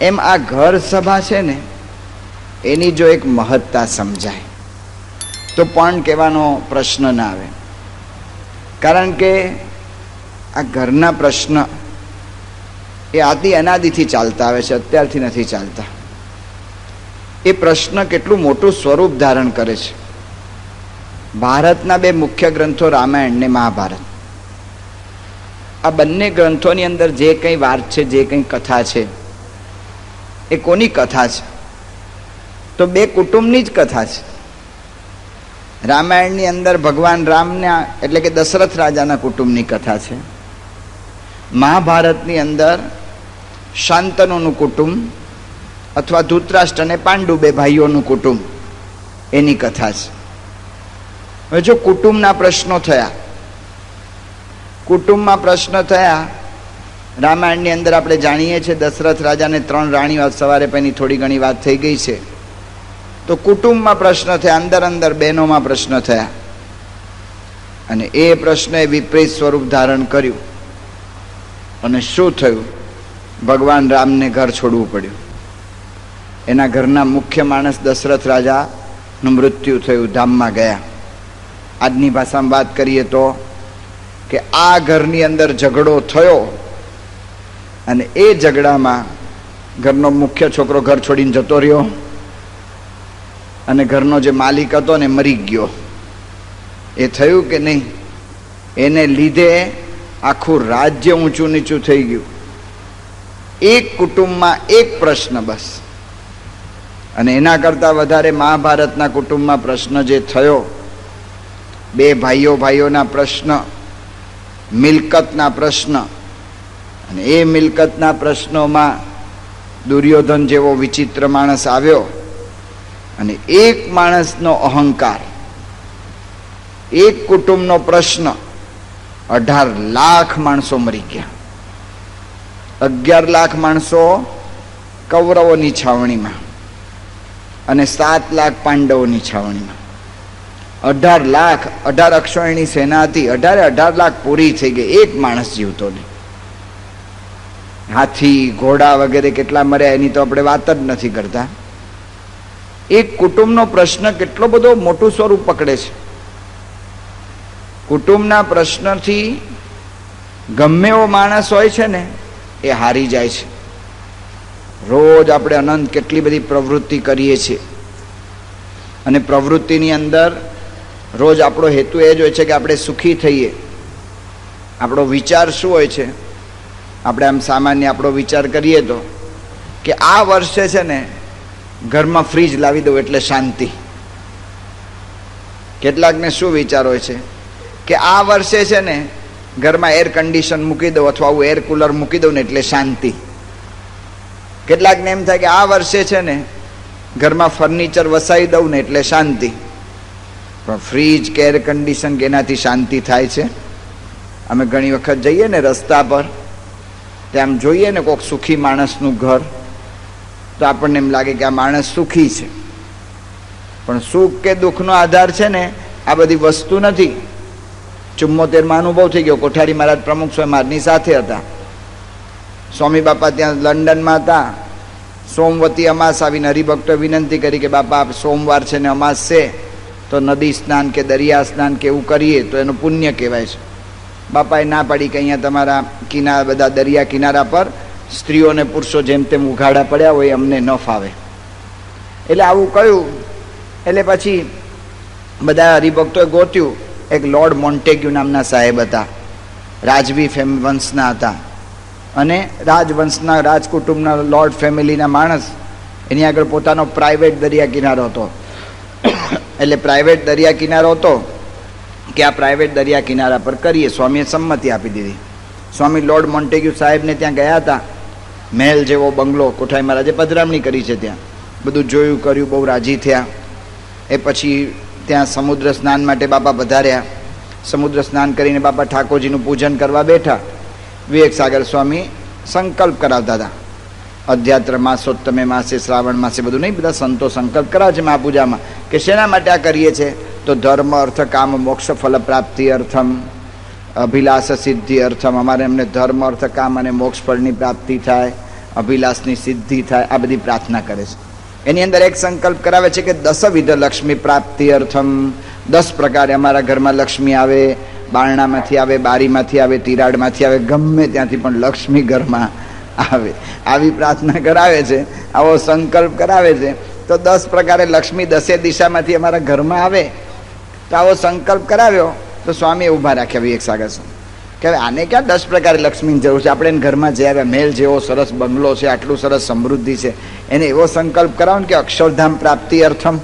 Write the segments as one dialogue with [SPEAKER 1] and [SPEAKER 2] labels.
[SPEAKER 1] એમ આ ઘર સભા છે ને એની જો એક મહત્તા સમજાય તો પણ કહેવાનો પ્રશ્ન ના આવે. કારણ કે આ ઘરના પ્રશ્ન એ આદિ અનાદિથી ચાલતા આવે છે, અત્યારથી નથી ચાલતા. એ પ્રશ્ન કેટલું મોટું સ્વરૂપ ધારણ કરે છે. ભારતના બે મુખ્ય ગ્રંથો રામાયણ ને મહાભારત, આ બંને ગ્રંથોની અંદર જે કંઈ વાત છે, જે કંઈ કથા છે, એ કોની કથા છે? તો બે કુટુંબની જ કથા છે. રામાયણની અંદર ભગવાન રામના એટલે કે દશરથ રાજાના કુટુંબની કથા છે. મહાભારતની અંદર શાંતનુનું કુટુંબ અથવા ધૃતરાષ્ટ્ર અને પાંડુ બે ભાઈઓનું કુટુંબ એની કથા છે. હવે જો કુટુંબના પ્રશ્નો થયા, કુટુંબમાં પ્રશ્ન થયા, રામાયણની અંદર આપણે જાણીએ છીએ દશરથ રાજાને 3 રાણીઓ, સવારે પહેલી થોડી ઘણી વાત થઈ ગઈ છે. તો કુટુંબમાં પ્રશ્ન થયા, અંદર અંદર બહેનોમાં પ્રશ્ન થયા, અને એ પ્રશ્નએ વિપરીત સ્વરૂપ ધારણ કર્યું. અને શું થયું? ભગવાન રામને ઘર છોડવું પડ્યું. એના ઘરના મુખ્ય માણસ દશરથ રાજાનું મૃત્યુ થયું, ધામમાં ગયા. આજની ભાષામાં વાત કરીએ તો કે આ ઘરની અંદર ઝઘડો થયો, અને એ ઝઘડામાં ઘરનો મુખ્ય છોકરો ઘર છોડીને જતો રહ્યો, અને ઘરનો જે માલિક હતો ને મરી ગયો. એ થયું કે નહીં? એને લીધે આખું રાજ્ય ઊંચું નીચું થઈ ગયું. એક કુટુંબમાં એક પ્રશ્ન બસ. અને એના કરતાં વધારે મહાભારતના કુટુંબમાં પ્રશ્ન જે થયો, બે ભાઈઓના પ્રશ્ન, મિલકતના પ્રશ્ન, અને એ મિલકતના પ્રશ્નોમાં દુર્યોધન જેવો વિચિત્ર માણસ આવ્યો, અને એક માણસનો અહંકાર, એક કુટુંબનો પ્રશ્ન, 18 લાખ માણસો મરી ગયા. 11 લાખ માણસો કૌરવોની છાવણીમાં અને 7 લાખ પાંડવોની છાવણીમાં. 18 લાખ, 18 અક્ષોહિણી સેના હતી, 18 લાખ પૂરી થઈ ગઈ, એક માણસ જીવતો નહીં. હાથી, ઘોડા વગેરે કેટલા મર્યા એની તો આપણે વાત જ નથી કરતા. એક કુટુંબનો પ્રશ્ન કેટલો બધો મોટું સ્વરૂપ પકડે છે. કુટુંબના પ્રશ્નથી ગમે એવો માણસ હોય છે ને એ હારી જાય છે. રોજ આપણે અનંત કેટલી બધી પ્રવૃત્તિ કરીએ છીએ, અને પ્રવૃત્તિની અંદર રોજ આપણો હેતુ એ જ હોય છે કે આપણે સુખી થઈએ. આપણો વિચાર શું હોય છે? આપણે આમ સામાન્ય આપણો વિચાર કરીએ તો કે આ વર્ષે છે ને ઘરમાં ફ્રીજ લાવી દઉં એટલે શાંતિ. કેટલાકને શું વિચાર હોય છે કે આ વર્ષે છે ને ઘરમાં એર કન્ડિશન મૂકી દઉં અથવા હું એર કુલર મૂકી દઉં ને એટલે શાંતિ. કેટલાકને એમ થાય કે આ વર્ષે છે ને ઘરમાં ફર્નિચર વસાવી દઉં ને એટલે શાંતિ. પણ ફ્રીજ કે એર કન્ડિશન કે એનાથી શાંતિ થાય છે? અમે ઘણી વખત જઈએ ને રસ્તા પર, ત્યાં આમ જોઈએ ને કોઈક સુખી માણસનું ઘર, તો આપણને એમ લાગે કે આ માણસ સુખી છે. પણ સુખ કે દુઃખનો આધાર છે ને આ બધી વસ્તુ નથી. 74માં અનુભવ થઈ ગયો. કોઠારી મહારાજ પ્રમુખ સ્વામી મારની સાથે હતા. સ્વામી બાપા ત્યાં લંડનમાં હતા. સોમવતી અમાસ આવીને હરિભક્તોએ વિનંતી કરી કે બાપા સોમવાર છે ને અમાસ છે, તો નદી સ્નાન કે દરિયા સ્નાન કે એવું કરીએ તો એનું પુણ્ય કહેવાય છે. બાપાએ ના પાડી કે અહીંયા તમારા કિનારા, બધા દરિયા કિનારા પર સ્ત્રીઓ અને પુરુષો જેમ તેમ ઉઘાડા પડ્યા હોય, અમને ન ફાવે. એટલે આવું કહ્યું. એટલે પછી બધા હરિભક્તોએ ગોત્યું. એક લોર્ડ મોન્ટેગ્યુ નામના સાહેબ હતા, રાજવી વંશના હતા, અને રાજવંશના રાજકુટુંબના લોર્ડ ફેમિલીના માણસ. એની આગળ પોતાનો પ્રાઇવેટ દરિયા કિનારો હતો. એટલે પ્રાઇવેટ દરિયા કિનારો હતો કે આ પ્રાઇવેટ દરિયા કિનારા પર કરીએ. સ્વામીએ સંમતિ આપી દીધી. સ્વામી લોર્ડ મોન્ટેગ્યુ સાહેબને ત્યાં ગયા હતા. મહેલ જેવો બંગલો કોઠારી મહારાજે પધરામણી કરી છે. ત્યાં બધું જોયું, કર્યું, બહુ રાજી થયા. એ પછી ત્યાં સમુદ્ર સ્નાન માટે બાપા પધાર્યા. સમુદ્ર સ્નાન કરીને બાપા ઠાકોરજીનું પૂજન કરવા બેઠા. વિવેક સાગર સ્વામી સંકલ્પ કરાવતા હતા. અધ્યાત્ર માસોત્તમે માસે, શ્રાવણ માસે, બધું નહીં, બધા સંતો સંકલ્પ કરાવે છે મહાપૂજામાં કે શેના માટે આ કરીએ છીએ? તો ધર્મ, અર્થ, કામ, મોક્ષ, ફલ પ્રાપ્તિ અર્થમ, અભિલાષ સિદ્ધિ અર્થમ. અમારે એમને ધર્મ, અર્થ, કામ અને મોક્ષ ફળની પ્રાપ્તિ થાય, અભિલાષની સિદ્ધિ થાય, આ બધી પ્રાર્થના કરે છે. એની અંદર એક સંકલ્પ કરાવે છે કે 10 લક્ષ્મી પ્રાપ્તિ અર્થમ, 10 પ્રકારે અમારા ઘરમાં લક્ષ્મી આવે, બારણામાંથી આવે, બારીમાંથી આવે, તિરાડમાંથી આવે, ગમે ત્યાંથી પણ લક્ષ્મી ઘરમાં આવે, આવી પ્રાર્થના કરાવે છે, આવો સંકલ્પ કરાવે છે. તો 10 પ્રકારે લક્ષ્મી 10 દિશામાંથી અમારા ઘરમાં આવે, તો આવો સંકલ્પ કરાવ્યો તો સ્વામીએ ઊભા રાખ્યા વિવેક સાગર સ્વામી કે હવે આને ક્યાં 10 પ્રકારે લક્ષ્મીની જરૂર છે, આપણે એને ઘરમાં જે આવ્યા, મહેલ જેવો સરસ બંગલો છે, આટલું સરસ સમૃદ્ધિ છે, એને એવો સંકલ્પ કરાવો ને કે અક્ષરધામ પ્રાપ્તિ અર્થમ.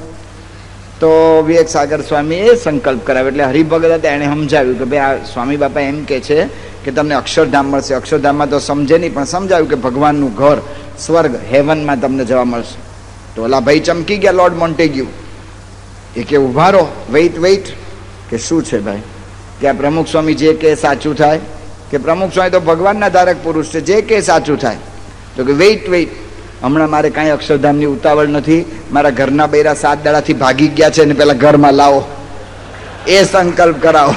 [SPEAKER 1] તો વિવેક સાગર સ્વામી એ સંકલ્પ કરાવ્યો. એટલે હરિભગત હતા, એણે સમજાવ્યું કે ભાઈ આ સ્વામી બાપા એમ કે છે કે તમને અક્ષરધામ મળશે. અક્ષરધામમાં તો સમજે નહીં, પણ સમજાવ્યું કે ભગવાનનું ઘર, સ્વર્ગ, હેવનમાં તમને જવા મળશે. તો ઓલા ભાઈ ચમકી ગયા, લોર્ડ મોન્ટેગ્યુ. એ કે ઉભા રહો, વેઇટ. કે શું છે ભાઈ? કે આ પ્રમુખ સ્વામી જે કે સાચું થાય? કે પ્રમુખ સ્વામી તો ભગવાનના ધારક પુરુષ છે, જે કે સાચું થાય. તો કે વેઇટ, હમણાં મારે કાંઈ અક્ષરધામની ઉતાવળ નથી, મારા ઘરના બૈરા 7 દાડાથી ભાગી ગયા છે, ને પેલા ઘરમાં લાવો, એ સંકલ્પ કરાવો.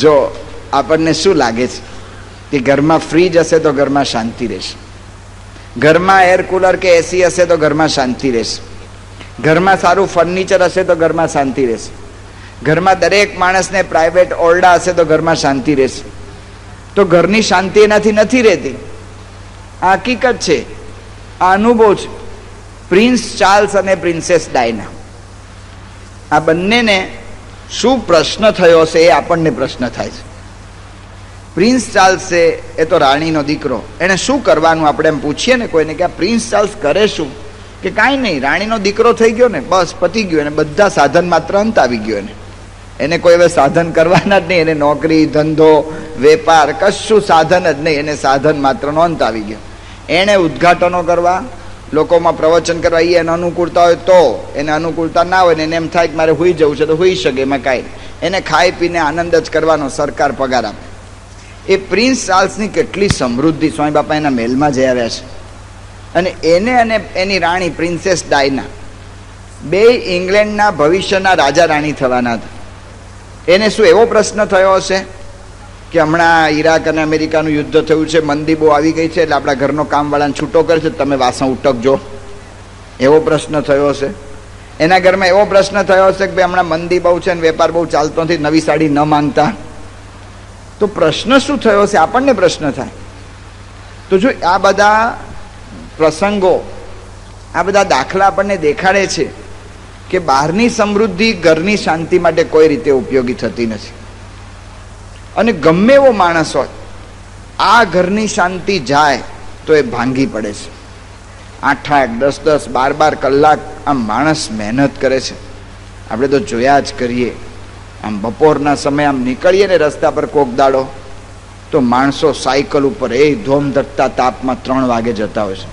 [SPEAKER 1] જો આપણને શું લાગે છે કે ઘરમાં ફ્રીજ હશે તો ઘરમાં શાંતિ રહેશે, ઘરમાં એર કુલર કે એસી હશે તો ઘરમાં શાંતિ રહેશે, ઘરમાં સારું ફર્નિચર હશે તો ઘરમાં શાંતિ રહેશે, ઘરમાં દરેક માણસને પ્રાઇવેટ ઓરડા હશે તો ઘરમાં શાંતિ રહેશે. તો ઘરની શાંતિ એનાથી નથી રહેતી. આ હકીકત છે, આ અનુભવ છે. પ્રિન્સ ચાર્લ્સ અને પ્રિન્સેસ ડાયના, આ બંનેને શું પ્રશ્ન થયો છે એ આપણને પ્રશ્ન થાય છે. પ્રિન્સ ચાર્લ્સ છે એ તો રાણીનો દીકરો, એને શું કરવાનું આપણે એમ પૂછીએ ને કોઈને કે આ પ્રિન્સ ચાર્લ્સ કરે શું? કે કાંઈ નહીં, રાણીનો દીકરો થઈ ગયો ને, બસ પતી ગયો, એને બધા સાધન માત્ર અંત આવી ગયો. એને કોઈ હવે સાધન કરવાના જ નહીં, એને નોકરી, ધંધો, વેપાર કશું સાધન જ નહીં, એને સાધન માત્રનો અંત આવી ગયો. એણે ઉદ્ઘાટનો કરવા, લોકોમાં પ્રવચન કરવા, એ એને અનુકૂળતા હોય તો, એને અનુકૂળતા ના હોય ને એને એમ થાય કે મારે હુઈ જવું છે તો હુઈ શકે, એમાં કાંઈ. એને ખાઈ પીને આનંદ જ કરવાનો, સરકાર પગાર આપે. એ પ્રિન્સ ચાર્લ્સની કેટલી સમૃદ્ધિ, સ્વામી બાપા એના મહેલમાં જઈ આવ્યા છે. અને એને અને એની રાણી પ્રિન્સેસ ડાયના બે ઇંગ્લેન્ડના ભવિષ્યના રાજા રાણી થવાના હતા. એને શું એવો પ્રશ્ન થયો હશે કે હમણાં ઈરાક અને અમેરિકાનું યુદ્ધ થયું છે, મંદી બહુ આવી ગઈ છે, એટલે આપણા ઘરનો કામવાળાને છૂટો કરે છે, તમે વાસણ ઉટકજો, એવો પ્રશ્ન થયો હશે. એના ઘરમાં એવો પ્રશ્ન થયો હશે કે ભાઈ હમણાં મંદી બહુ છે અને વેપાર બહુ ચાલતો નથી, નવી સાડી ન માંગતા. તો પ્રશ્ન શું થયો હશે? આપણને પ્રશ્ન થાય. તો જો આ બધા પ્રસંગો, આ બધા દાખલા આપણને દેખાડે છે કે બહારની સમૃદ્ધિ ઘરની શાંતિ માટે કોઈ રીતે ઉપયોગી થતી નથી. અને ગમે એવો માણસ હોય, આ ઘરની શાંતિ જાય તો એ ભાંગી પડે છે. 8-8, 10-10, 12-12 કલાક આમ માણસ મહેનત કરે છે. આપણે તો જોયા જ કરીએ. આમ બપોરના સમયે આમ નીકળીએ ને રસ્તા પર કોક દાડો, તો માણસો સાયકલ ઉપર એ ધોમધકતા તાપમાં 3 વાગે જતા હોય છે.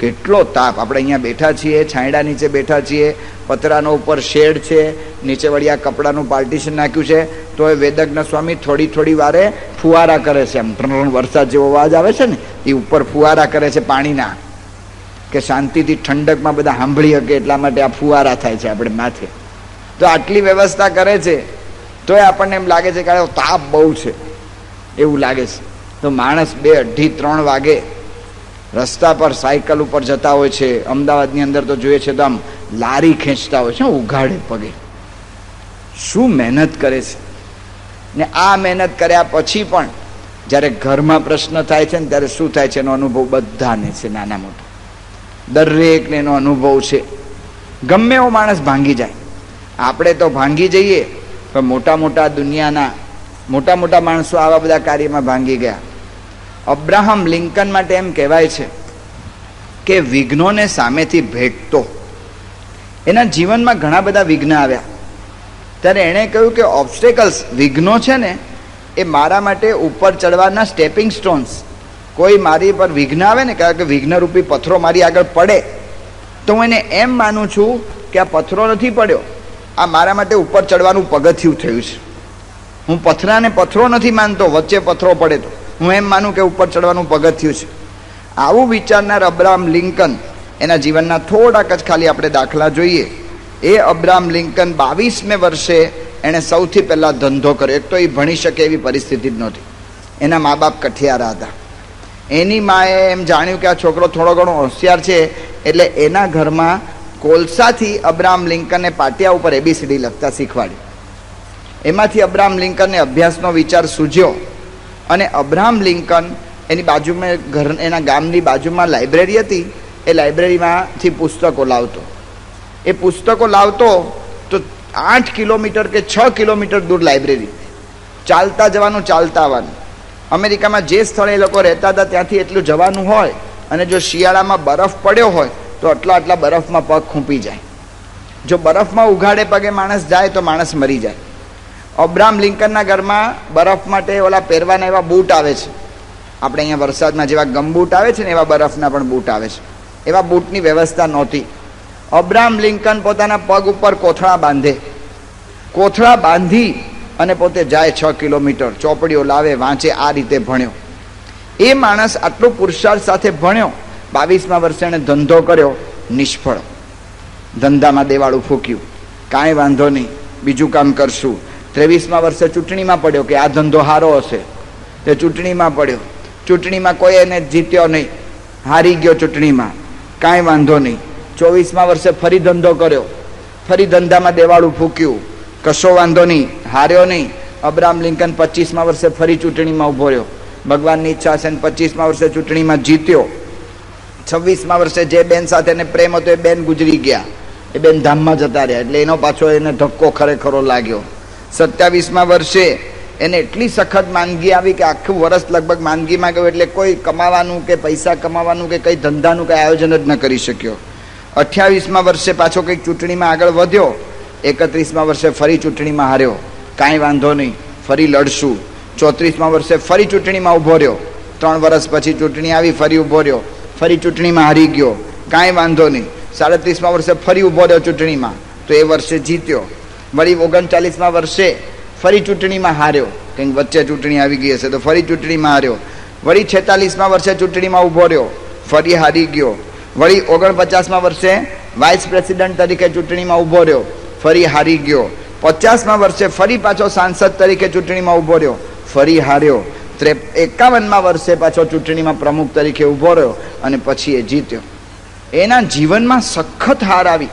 [SPEAKER 1] કેટલો તાપ! આપણે અહીંયા બેઠા છીએ, છાંયડા નીચે બેઠા છીએ, પતરાનો ઉપર શેડ છે, નીચે વળી આ કપડાનું પાર્ટીશન નાખ્યું છે, તો એ વેદજ્ઞ સ્વામી થોડી વારે ફુવારા કરે છે. આમ વરસાદ જેવો અવાજ આવે છે ને, એ ઉપર ફુવારા કરે છે પાણીના, કે શાંતિથી ઠંડકમાં બધા સાંભળી શકે એટલા માટે આ ફુવારા થાય છે આપણે માથે. તો આટલી વ્યવસ્થા કરે છે તોય આપણને એમ લાગે છે કે તાપ બહુ છે એવું લાગે છે. તો માણસ 2, 2:30, 3 વાગે રસ્તા પર સાયકલ ઉપર જતા હોય છે. અમદાવાદની અંદર તો જોઈએ છે તો આમ લારી ખેંચતા હોય છે, ઉઘાડે પગે. શું મહેનત કરે છે! ને આ મહેનત કર્યા પછી પણ જ્યારે ઘરમાં પ્રશ્ન થાય છે ને ત્યારે શું થાય છે એનો અનુભવ બધાને છે, નાના મોટા દરેકને એનો અનુભવ છે. ગમે એવો માણસ ભાંગી જાય. આપણે તો ભાંગી જઈએ, પણ મોટા દુનિયાના મોટા માણસો આવા બધા કાર્યમાં ભાંગી ગયા. અબ્રાહમ લિંકન માટે એમ કહેવાય છે કે વિઘ્નોને સામેથી ભેટતો. એના જીવનમાં ઘણા બધા વિઘ્ન આવ્યા, ત્યારે એણે કહ્યું કે ઓબ્સ્ટેકલ્સ, વિઘ્નો છે ને એ મારા માટે ઉપર ચડવાના સ્ટેપિંગ સ્ટોન્સ. કોઈ મારી પર વિઘ્ન આવે ને, કારણ કે વિઘ્નરૂપી પથ્થરો મારી આગળ પડે તો હું એને એમ માનું છું કે આ પથ્થરો નથી પડ્યો, આ મારા માટે ઉપર ચડવાનું પગથિયું થયું છે. હું પથરાને પથ્થરો નથી માનતો, વચ્ચે પથ્થરો પડે તો હું એમ માનું કે ઉપર ચડવાનું પગથિયું છે. આવું વિચારનાર અબ્રાહમ લિંકન, એના જીવનના થોડાક જ ખાલી આપણે દાખલા જોઈએ. એ અબ્રાહમ લિંકન 22મે વર્ષે એણે સૌથી પહેલાં ધંધો કર્યો. એક તો એ ભણી શકે એવી પરિસ્થિતિ જ નહોતી, એના મા બાપ કઠિયારા હતા. એની માએ એમ જાણ્યું કે આ છોકરો થોડો ઘણો હોશિયાર છે, એટલે એના ઘરમાં કોલસાથી અબ્રાહમ લિંકનને પાટિયા ઉપર ABCD લખતા શીખવાડ્યું. એમાંથી અબ્રાહમ લિંકનને અભ્યાસનો વિચાર સૂઝ્યો અને અબ્રાહમ લિંકન એની બાજુમાં એના ગામની બાજુમાં લાઇબ્રેરી હતી, એ લાઇબ્રેરીમાંથી પુસ્તકો લાવતો. એ પુસ્તકો લાવતો તો 8 કિલોમીટર કે 6 કિલોમીટર દૂર લાઇબ્રેરી, ચાલતા જવાનું, ચાલતા આવવાનું. અમેરિકામાં જે સ્થળે એ લોકો રહેતા હતા ત્યાંથી એટલું જવાનું હોય, અને જો શિયાળામાં બરફ પડ્યો હોય તો આટલા બરફમાં પગ ખૂંપી જાય. જો બરફમાં ઉઘાડે પગે માણસ જાય તો માણસ મરી જાય. અબ્રાહમ લિંકનના ઘરમાં બરફ માટે ઓલા પહેરવાના એવા બૂટ આવે છે, આપણે અહીંયા વરસાદમાં જેવા ગમબૂટ આવે છે ને એવા બરફના પણ બૂટ આવે છે. એવા બૂટની વ્યવસ્થા નહોતી. અબ્રાહમ લિંકન પોતાના પગ ઉપર કોથળા બાંધે, કોથળા બાંધી અને પોતે જાય 6 કિલોમીટર, ચોપડીઓ લાવે, વાંચે. આ રીતે ભણ્યો એ માણસ. આટલો પુરુષાર્થ સાથે ભણ્યો. 22મા વર્ષે એણે ધંધો કર્યો, નિષ્ફળ. ધંધામાં દેવાળું ફૂક્યું, કાંઈ વાંધો નહીં, બીજું કામ કરશું. 23મા વર્ષે ચૂંટણીમાં પડ્યો કે આ ધંધો સારો હશે, તે ચૂંટણીમાં પડ્યો. ચૂંટણીમાં કોઈ એને જીત્યો નહીં, હારી ગયો ચૂંટણીમાં, કાંઈ વાંધો નહીં. 24મા વર્ષે ફરી ધંધો કર્યો, ફરી ધંધામાં દેવાળું ફૂક્યું, કશો વાંધો નહીં, હાર્યો નહીં. અબ્રાહમ લિંકન 25મા વર્ષે ફરી ચૂંટણીમાં ઊભો રહ્યો, ભગવાનની ઈચ્છા છે, 25મા વર્ષે ચૂંટણીમાં જીત્યો. 26મા વર્ષે જે બેન સાથે એને પ્રેમ હતો એ બેન ગુજરી ગયા, એ બેન ધામમાં જતા રહ્યા, એટલે એનો પાછો એને ધક્કો ખરેખરો લાગ્યો. 27મા વર્ષે એને એટલી સખત માંદગી આવી કે આખું વર્ષ લગભગ માંદગીમાં ગયું, એટલે કોઈ કમાવાનું કે પૈસા કમાવાનું કે કંઈ ધંધાનું કંઈ આયોજન જ ન કરી શક્યો. 28મા વર્ષે પાછો કંઈક ચૂંટણીમાં આગળ વધ્યો. 31મા વર્ષે ફરી ચૂંટણીમાં હાર્યો, કાંઈ વાંધો નહીં, ફરી લડશું. 34મા વર્ષે ફરી ચૂંટણીમાં ઊભો રહ્યો, 3 વર્ષ પછી ચૂંટણી આવી, ફરી ઊભો રહ્યો, ફરી ચૂંટણીમાં હારી ગયો, કાંઈ વાંધો નહીં. 37મા વર્ષે ફરી ઊભો રહ્યો ચૂંટણીમાં, તો એ વર્ષે જીત્યો. વળી 39મા વર્ષે ફરી ચૂંટણીમાં હાર્યો, કંઈક વચ્ચે ચૂંટણી આવી ગઈ હશે તો ફરી ચૂંટણીમાં હાર્યો. વળી 46મા વર્ષે ચૂંટણીમાં ઊભો રહ્યો, ફરી હારી ગયો. વળી 49મા વર્ષે વાઇસ પ્રેસિડન્ટ તરીકે ચૂંટણીમાં ઊભો રહ્યો, ફરી હારી ગયો. 50મા વર્ષે ફરી પાછો સાંસદ તરીકે ચૂંટણીમાં ઊભો રહ્યો, ફરી હાર્યો. 51મા વર્ષે પાછો ચૂંટણીમાં પ્રમુખ તરીકે ઊભો રહ્યો અને પછી એ જીત્યો. એના જીવનમાં સખત હાર આવી,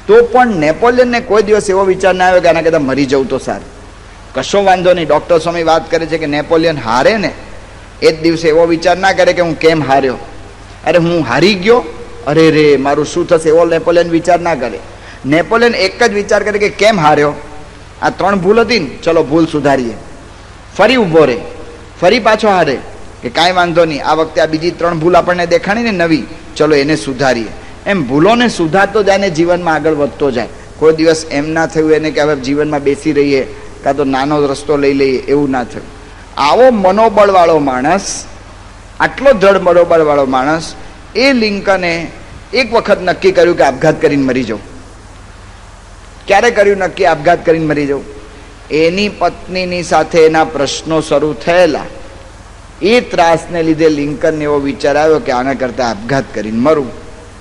[SPEAKER 1] તો પણ નેપોલિયનને કોઈ દિવસ એવો વિચાર ના આવ્યો કે આના કરતાં મરી જવું તો સારું. કશો વાંધો નહીં. ડૉક્ટર સ્વામી વાત કરે છે કે નેપોલિયન હારે ને એ જ દિવસે એવો વિચાર ના કરે કે હું કેમ હાર્યો, અરે હું હારી ગયો, અરે રે મારું શું થશે, એવો નેપોલિયન વિચાર ના કરે. નેપોલિયન એક જ વિચાર કરે કે કેમ હાર્યો, આ 3 ભૂલ હતી ને, ચલો ભૂલ સુધારીએ. ફરી ઊભો રહે, ફરી પાછો હારે કે કાંઈ વાંધો નહીં, આ વખતે આ બીજી 3 ભૂલ આપણને દેખાણી ને નવી, ચલો એને સુધારીએ. એમ ભૂલોને સુધારતો જાય ને જીવનમાં આગળ વધતો જાય. કોઈ દિવસ એમ ના થયું એને કે હવે જીવનમાં બેસી રહીએ કાં તો નાનો રસ્તો લઈ લઈએ, એવું ના થયું. આવો મનોબળવાળો માણસ, આટલો દ્રઢ મનોબળવાળો માણસ, એ લિંકને એક વખત નક્કી કર્યું કે આપઘાત કરીને મરી જાઉં. ક્યારે કર્યું નક્કી આપઘાત કરીને મરી જાઉં? એની પત્નીની સાથે એના પ્રશ્નો શરૂ થયેલા, એ ત્રાસને લીધે લિંકનને એવો વિચાર આવ્યો કે આના કરતાં આપઘાત કરીને મરું.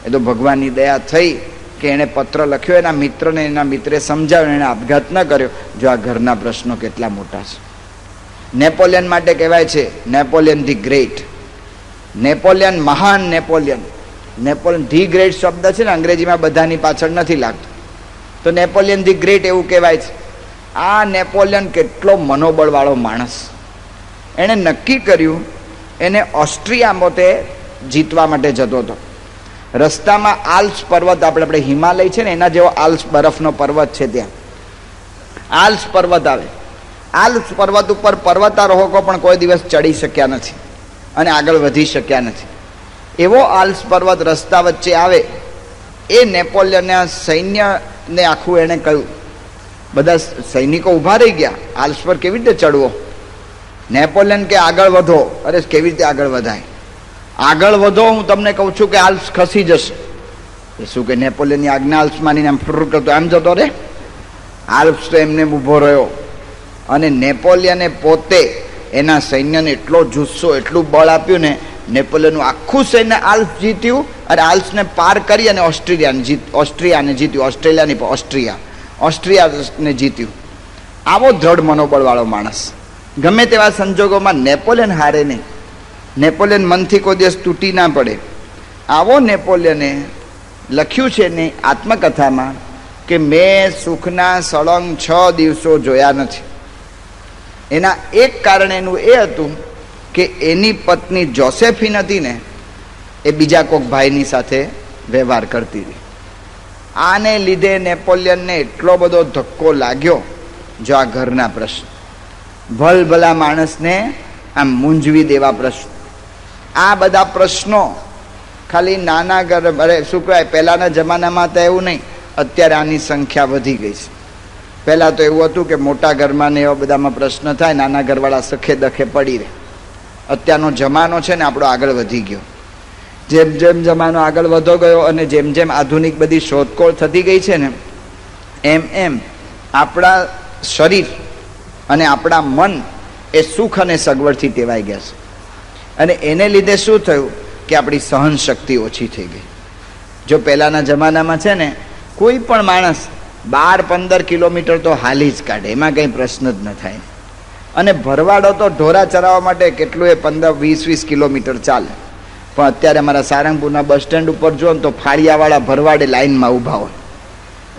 [SPEAKER 1] એ તો ભગવાનની દયા થઈ કે એણે પત્ર લખ્યો એના મિત્રને, એના મિત્રે સમજાવ્યો, એણે આપઘાત ન કર્યો. જો આ ઘરના પ્રશ્નો કેટલા મોટા છે. નેપોલિયન માટે કહેવાય છે નેપોલિયન ધી ગ્રેટ. નેપોલિયન મહાન નેપોલિયન. નેપોલિયન ધી ગ્રેટ શબ્દ છે ને અંગ્રેજીમાં બધાની પાછળ નથી લાગતો, તો નેપોલિયન ધી ગ્રેટ એવું કહેવાય છે. આ નેપોલિયન કેટલો મનોબળવાળો માણસ. એણે નક્કી કર્યું, એને ઓસ્ટ્રિયા પોતે જીતવા માટે જતો હતો. રસ્તામાં આલ્પ્સ પર્વત, આપણે હિમાલય છે ને એના જેવો આલ્પ્સ બરફનો પર્વત છે, ત્યાં આલ્પ્સ પર્વત આવે. આલ્પ્સ પર્વત ઉપર પર્વતારોહકો પણ કોઈ દિવસ ચડી શક્યા નથી અને આગળ વધી શક્યા નથી. એવો આલ્પ્સ પર્વત રસ્તા વચ્ચે આવે. એ નેપોલિયનના સૈન્યને આખું એણે કહ્યું, બધા સૈનિકો ઊભા રહી ગયા, આલ્પ્સ પર કેવી રીતે ચડવો? નેપોલિયન કે આગળ વધો. અરે કેવી રીતે આગળ વધાય? આગળ વધો, હું તમને કહું છું કે આલ્પ્સ ખસી જશે. એ શું કે નેપોલિયનની આજ્ઞા આલ્પ્સ માનીને આમ ફર કરતો આમ જતો રે. આલ્પ્સ તો એમને ઊભો રહ્યો અને નેપોલિયને પોતે એના સૈન્યને એટલો જુસ્સો, એટલું બળ આપ્યું ને, નેપોલિયનનું આખું સૈન્ય આલ્પ્સ જીત્યું અને આલ્પ્સને પાર કરી અને ઓસ્ટ્રિયાને જીત્યું. ઓસ્ટ્રિયાને જીત્યું. આવો દ્રઢ મનોબળવાળો માણસ. ગમે તેવા સંજોગોમાં નેપોલિયન હારે નહીં. નેપોલિયન મનથી કોઈ દિવસ તૂટી ના પડે. આવો નેપોલિયને લખ્યું છે ને આત્મકથામાં કે મેં સુખના સળંગ 6 દિવસો જોયા નથી. એના એક કારણ એનું એ હતું કે એની પત્ની જોસેફીન હતી ને, એ બીજા કોઈક ભાઈની સાથે વ્યવહાર કરતી હતી. આને લીધે નેપોલિયનને એટલો બધો ધક્કો લાગ્યો. જો આ ઘરના પ્રશ્ન ભલભલા માણસને આમ મૂંઝવી દેવા પ્રશ્ન, આ બધા પ્રશ્નો ખાલી નાના ઘર, અરે શું કહેવાય, પહેલાના જમાનામાં તો એવું નહીં, અત્યારે આની સંખ્યા વધી ગઈ છે. પહેલાં તો એવું હતું કે મોટા ઘરમાં ને એવા બધામાં પ્રશ્ન થાય, નાના ઘરવાળા સખે દખે પડી રહે. અત્યારનો જમાનો છે ને આપણો આગળ વધી ગયો. જેમ જેમ જમાનો આગળ વધતો ગયો અને જેમ જેમ આધુનિક બધી શોધખોળ થતી ગઈ છે ને, એમ એમ આપણા શરીર અને આપણા મન એ સુખ અને સગવડથી ટેવાઈ ગયા છે. અને એને લીધે શું થયું કે આપણી સહન શક્તિ ઓછી થઈ ગઈ. જો પહેલાંના જમાનામાં છે ને કોઈ પણ માણસ 12-15 કિલોમીટર તો હાલી જ કાઢે, એમાં કંઈ પ્રશ્ન જ ન થાય. અને ભરવાડો તો ઢોરા ચરાવવા માટે કેટલું એ 15-20 કિલોમીટર ચાલે. પણ અત્યારે અમારા સારંગપુરના બસ સ્ટેન્ડ ઉપર જો ને તો ફાળિયાવાળા ભરવાડે લાઈનમાં ઊભા હોય.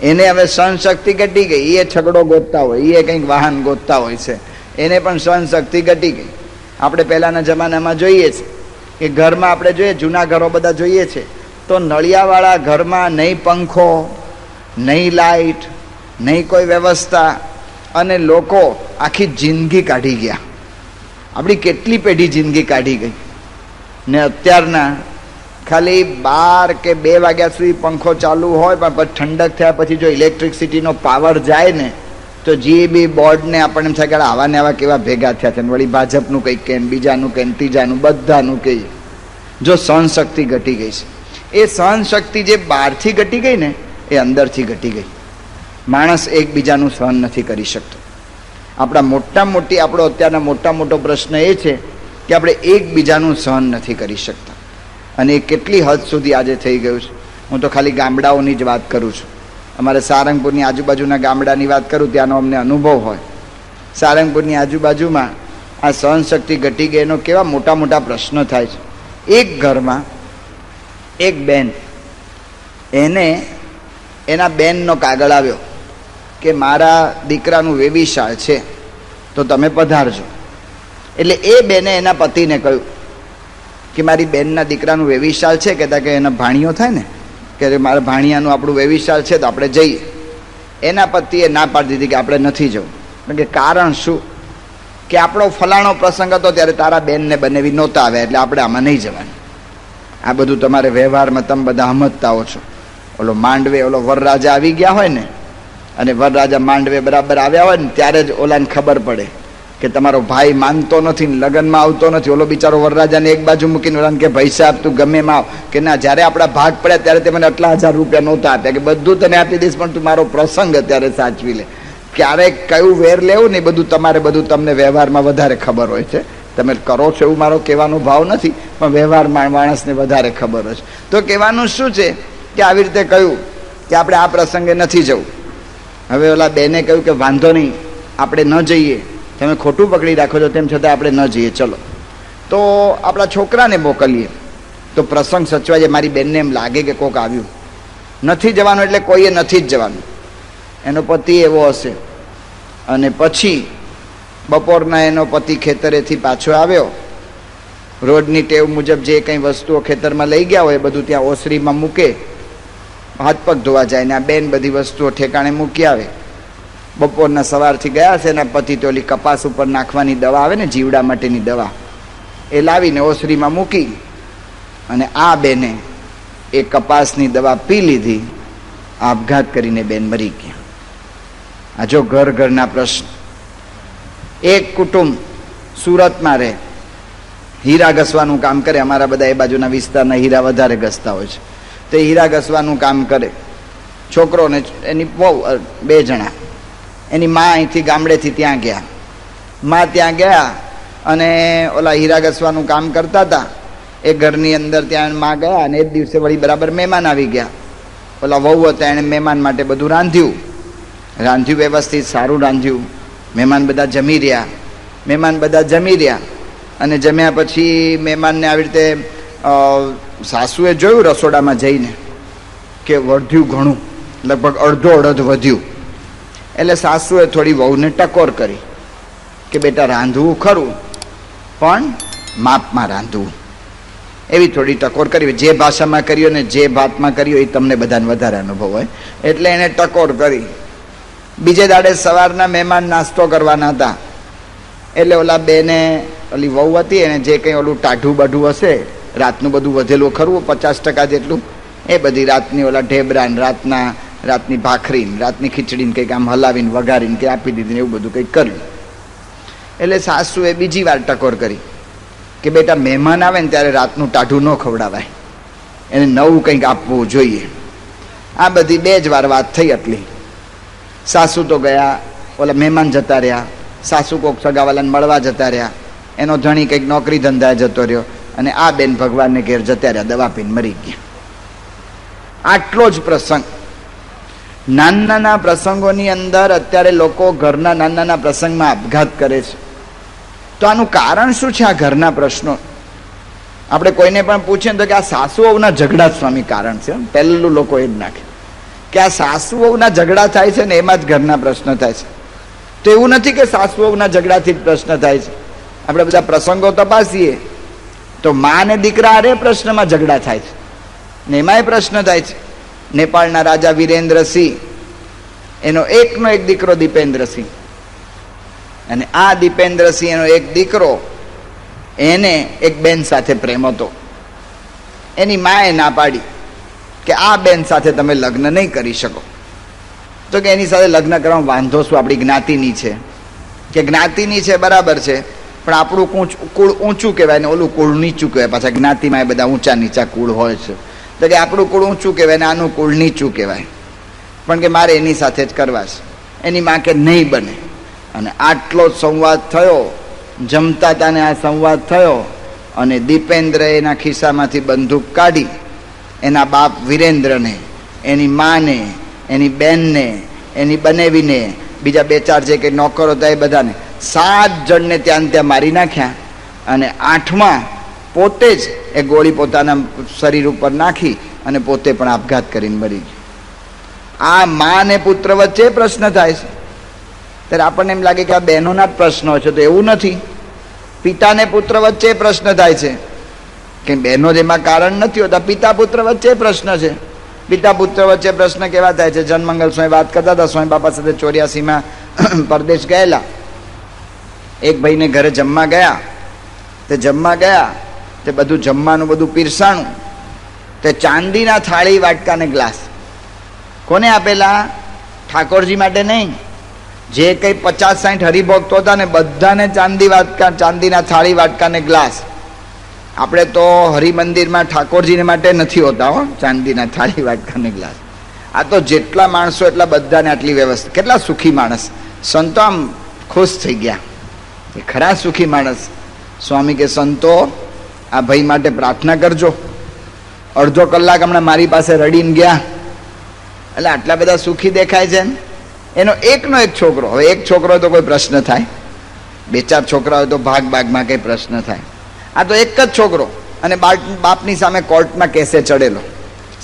[SPEAKER 1] એને હવે સહનશક્તિ ઘટી ગઈ, એ છગડો ગોતતા હોય, એ કંઈક વાહન ગોતતા હોય છે, એને પણ સહનશક્તિ ઘટી ગઈ. આપણે પહેલાંના જમાનામાં જોઈએ છે કે ઘરમાં આપણે જોઈએ, જૂના ઘરો બધા જોઈએ છે તો નળિયાવાળા ઘરમાં નહીં પંખો, નહીં લાઇટ, નહીં કોઈ વ્યવસ્થા, અને લોકો આખી જિંદગી કાઢી ગયા. આપણી કેટલી પેઢી જિંદગી કાઢી ગઈ. ને અત્યારના ખાલી 12 કે 2 વાગ્યા સુધી પંખો ચાલુ હોય, પણ પછી ઠંડક થયા પછી જો ઇલેક્ટ્રિસિટીનો પાવર જાય ને તો જીબી બોર્ડને આપણને એમ થાય કે આવા ને આવા કેવા ભેગા થયા છે. વળી ભાજપનું કંઈક કે, બીજાનું કે, ત્રીજાનું, બધાનું કહીએ. જો સહનશક્તિ ઘટી ગઈ છે, એ સહનશક્તિ જે બહારથી ઘટી ગઈ ને એ અંદરથી ઘટી ગઈ. માણસ એકબીજાનું સહન નથી કરી શકતો. આપણો અત્યારનો મોટો પ્રશ્ન એ છે કે આપણે એકબીજાનું સહન નથી કરી શકતા. અને એ કેટલી હદ સુધી આજે થઈ ગયું છે. હું તો ખાલી ગામડાઓની જ વાત કરું છું. અમારે સારંગપુરની આજુબાજુના ગામડાની વાત કરું, ત્યાંનો અમને અનુભવ હોય. સારંગપુરની આજુબાજુમાં આ સહનશક્તિ ઘટી ગઈ એનો કેવા મોટા પ્રશ્નો થાય છે. એક ઘરમાં એક બેન, એને એના બેનનો કાગળ આવ્યો કે મારા દીકરાનું વેવિશાળ છે તો તમે પધારજો. એટલે એ બેને એના પતિને કહ્યું કે મારી બેનના દીકરાનું વેવિશાળ છે, કહેતા કે એના ભાણિયો થાય ને, કે મારા ભાણિયાનું આપણું વેવિશાળ છે તો આપણે જઈએ. એના પતિએ ના પાડી દીધી કે આપણે નથી જવું. કે કારણ શું? કે આપણો ફલાણો પ્રસંગ હતો ત્યારે તારા બેનને બનેવી નહોતા આવ્યા, એટલે આપણે આમાં નહીં જવાનું. આ બધું તમારે વ્યવહારમાં તમે બધા સમજતા હો છો. ઓલો માંડવે ઓલો વરરાજા આવી ગયા હોય ને, અને વરરાજા માંડવે બરાબર આવ્યા હોય ને ત્યારે જ ઓલાને ખબર પડે કે તમારો ભાઈ માનતો નથી ને લગ્નમાં આવતો નથી. ઓલો બિચારો વરરાજાને એક બાજુ મૂકીને ઓલાને કે ભાઈ સાહેબ તું ગમે એમાં આવ. કે ના, જ્યારે આપણા ભાગ પડ્યા ત્યારે તે મને આટલા 1000 રૂપિયા નહોતા આપ્યા, કે બધું તને આપી દઈશ પણ તું મારો પ્રસંગ અત્યારે સાચવી લે. ક્યારેક કયું વેર લેવું ને બધું તમને વ્યવહારમાં વધારે ખબર હોય છે. તમે કરો છો એવું મારો કહેવાનો ભાવ નથી, પણ વ્યવહારમાં માણસને વધારે ખબર હોય છે. તો કહેવાનું શું છે કે આવી રીતે કહ્યું કે આપણે આ પ્રસંગે નથી જવું. હવે ઓલા બેને કહ્યું કે વાંધો નહીં, આપણે ન જઈએ, તમે ખોટું પકડી રાખો છો, તેમ છતાં આપણે ન જઈએ, ચલો તો આપણા છોકરાને મોકલીએ તો પ્રસંગ સચવાય જાય. મારી બેનને એમ લાગે કે કોક આવ્યું. નથી જવાનું એટલે કોઈએ નથી જ જવાનું. એનો પતિ એવો હશે. અને પછી બપોરના એનો પતિ ખેતરેથી પાછો આવ્યો. રોજની ટેવ મુજબ જે કંઈ વસ્તુઓ ખેતરમાં લઈ ગયા હોય એ બધું ત્યાં ઓસરીમાં મૂકે, હાથ પગ ધોવા જાય ને આ બેન બધી વસ્તુઓ ઠેકાણે મૂકી આવે. બપોરના સવારથી ગયા છે એના પતિ તો ઓલી કપાસ ઉપર નાખવાની દવા આવે ને, જીવડા માટેની દવા, એ લાવીને ઓસરીમાં મૂકી. અને આ બેને એ કપાસની દવા પી લીધી, આપઘાત કરીને બેન મરી ગયા. આ જો ઘરના પ્રશ્ન. એક કુટુંબ સુરતમાં રહે, હીરા ઘસવાનું કામ કરે. અમારા બધા એ બાજુના વિસ્તારના હીરા વધારે ઘસતા હોય છે. તે હીરા ઘસવાનું કામ કરે. છોકરો ને એની બહુ 2 જણા. એની મા અહીંથી ગામડેથી ત્યાં ગયા. મા ત્યાં ગયા અને ઓલા હીરા ઘસવાનું કામ કરતા હતા. એ ઘરની અંદર ત્યાં મા ગયા અને એ જ દિવસે વળી બરાબર મહેમાન આવી ગયા. ઓલા વહુ હતા, એણે મહેમાન માટે બધું રાંધ્યું વ્યવસ્થિત, સારું રાંધ્યું. મહેમાન બધા જમી રહ્યા. અને જમ્યા પછી મહેમાનને આવી રીતે સાસુએ જોયું રસોડામાં જઈને કે વધ્યું ઘણું, લગભગ અડધો અડધ વધ્યું. એટલે સાસુએ થોડી વહુને ટકોર કરી કે બેટા રાંધવું ખરું પણ માપમાં રાંધવું, એવી થોડી ટકોર કરી. જે ભાષામાં કર્યો ને જે ભાતમાં કર્યો એ તમને બધાને વધારે અનુભવ હોય એટલે એને ટકોર કરી. બીજે દાડે સવારના મહેમાન નાસ્તો કરવાના હતા એટલે ઓલા બેને, ઓલી વહુ હતી એને જે કંઈ ઓલું ટાઢું બાઢું હશે રાતનું બધું વધેલું ખરું 50% જેટલું, એ બધી રાતની ઓલા ઢેબરા ને રાતની ભાખરી ને રાતની ખીચડીને કંઈક આમ હલાવીને વઘારીને કંઈ આપી દીધી ને એવું બધું કંઈક કર્યું. એટલે સાસુએ બીજી વાર ટકોર કરી કે બેટા મહેમાન આવે ને ત્યારે રાતનું ટાઢું ન ખવડાવાય, એને નવું કંઈક આપવું જોઈએ. આ બધી 2 જ વાર વાત થઈ આટલી. સાસુ તો ગયા, ઓલા મહેમાન જતા રહ્યા, સાસુ કોક સગાવાલાને મળવા જતા રહ્યા, એનો ધણી કંઈક નોકરી ધંધાએ જતો રહ્યો, અને આ બેન ભગવાનને ઘેર જતા રહ્યા, દવા પીને મરી ગયા. આટલો જ પ્રસંગ. નાના પ્રસંગોની અંદર અત્યારે લોકો ઘરના નાના પ્રસંગમાં આપઘાત કરે છે. તો આનું કારણ શું છે? આ ઘરના પ્રશ્નો આપણે કોઈને પણ પૂછીએ તો કે આ સાસુ વહુના ઝઘડા સ્વામી કારણ છે. પહેલું લોકો એ જ નાખે કે આ સાસુ વહુના ઝઘડા થાય છે ને એમાં જ ઘરના પ્રશ્ન થાય છે. તો એવું નથી કે સાસુ વહુના ઝઘડાથી જ પ્રશ્ન થાય છે. આપણે બધા પ્રસંગો તપાસીએ તો મા ને દીકરા અરે પ્રશ્નમાં ઝઘડા થાય છે ને એમાંય પ્રશ્ન થાય છે. નેપાળના રાજા વિરેન્દ્રસિંહ, એનો એકનો એક દીકરો દીપેન્દ્રસિંહ, અને આ દીપેન્દ્રસિંહ એનો એક દીકરો, એને એક બેન સાથે પ્રેમ હતો. એની માએ ના પાડી કે આ બેન સાથે તમે લગ્ન નહીં કરી શકો. તો કે એની સાથે લગ્ન કરવામાં વાંધો શું, આપણી જ્ઞાતિની છે. કે જ્ઞાતિની છે બરાબર છે, પણ આપણું કુળ ઊંચું કહેવાય ને ઓલું કુળ નીચું કહેવાય. પાછા જ્ઞાતિમાં એ બધા ઊંચા નીચા કુળ હોય છે. તો કે આપણું કુળ ઊંચું કહેવાય ને આનું કુળ નીચું કહેવાય, પણ કે મારે એની સાથે જ કરવા છે. એની માં કે નહીં બને. અને આટલો સંવાદ થયો, જમતા તાને આ સંવાદ થયો, અને દીપેન્દ્રએ એના ખિસ્સામાંથી બંદૂક કાઢી એના બાપ વિરેન્દ્રને, એની માને, એની બેનને, એની બનેવીને, બીજા 2-4 જે કંઈ નોકરો હતા એ બધાને, 7 જણને ત્યાં મારી નાખ્યા. અને 8મા પોતે જ એ ગોળી પોતાના શરીર ઉપર નાખી અને પોતે પણ આપઘાત કરીને મરી ગયો. આ મા ને પુત્ર વચ્ચે પ્રશ્ન થાય છે. ત્યારે આપણને એમ લાગે કે આ બહેનોના જ પ્રશ્નો છે, તો એવું નથી. પિતા ને પુત્ર વચ્ચે પ્રશ્ન થાય છે કે બહેનો જેમાં કારણ નથી હોતા, પિતા પુત્ર વચ્ચે પ્રશ્ન છે. પિતા પુત્ર વચ્ચે પ્રશ્ન કેવા થાય છે? જનમંગલ સ્વામી વાત કરતા હતા, સ્વામી બાપા સાથે 84માં પરદેશ ગયેલા. એક ભાઈને ઘરે જમવા ગયા, તે જમવા ગયા તે બધું જમવાનું બધું પીરસાણું, તે ચાંદીના થાળી વાટકા ને ગ્લાસ કોને આપેલા? ઠાકોરજી માટે નહીં, જે કંઈ 50-60 હરિભક્તો હતા ને બધાને ચાંદી વાટકા, ચાંદીના થાળી વાટકા ને ગ્લાસ. આપણે તો હરિમંદિરમાં ઠાકોરજીને માટે નથી હોતા હો ચાંદીના થાળી વાટકા ને ગ્લાસ. આ તો જેટલા માણસો એટલા બધાને આટલી વ્યવસ્થા. કેટલા સુખી માણસ! સંતો આમ ખુશ થઈ ગયા, એ ખરા સુખી માણસ. સ્વામી કે સંતો આ ભાઈ માટે પ્રાર્થના કરજો. અડધો કલાક હમણાં મારી પાસે રડીને ગયા, એટલે આટલા બધા સુખી દેખાય છે. એનો એકનો એક છોકરો, હવે એક છોકરો હોય તો કોઈ પ્રશ્ન થાય, 2-4 છોકરા હોય તો ભાગમાં કઈ પ્રશ્ન થાય. આ તો એક જ છોકરો, અને બાપની સામે કોર્ટમાં કેસે ચડેલો.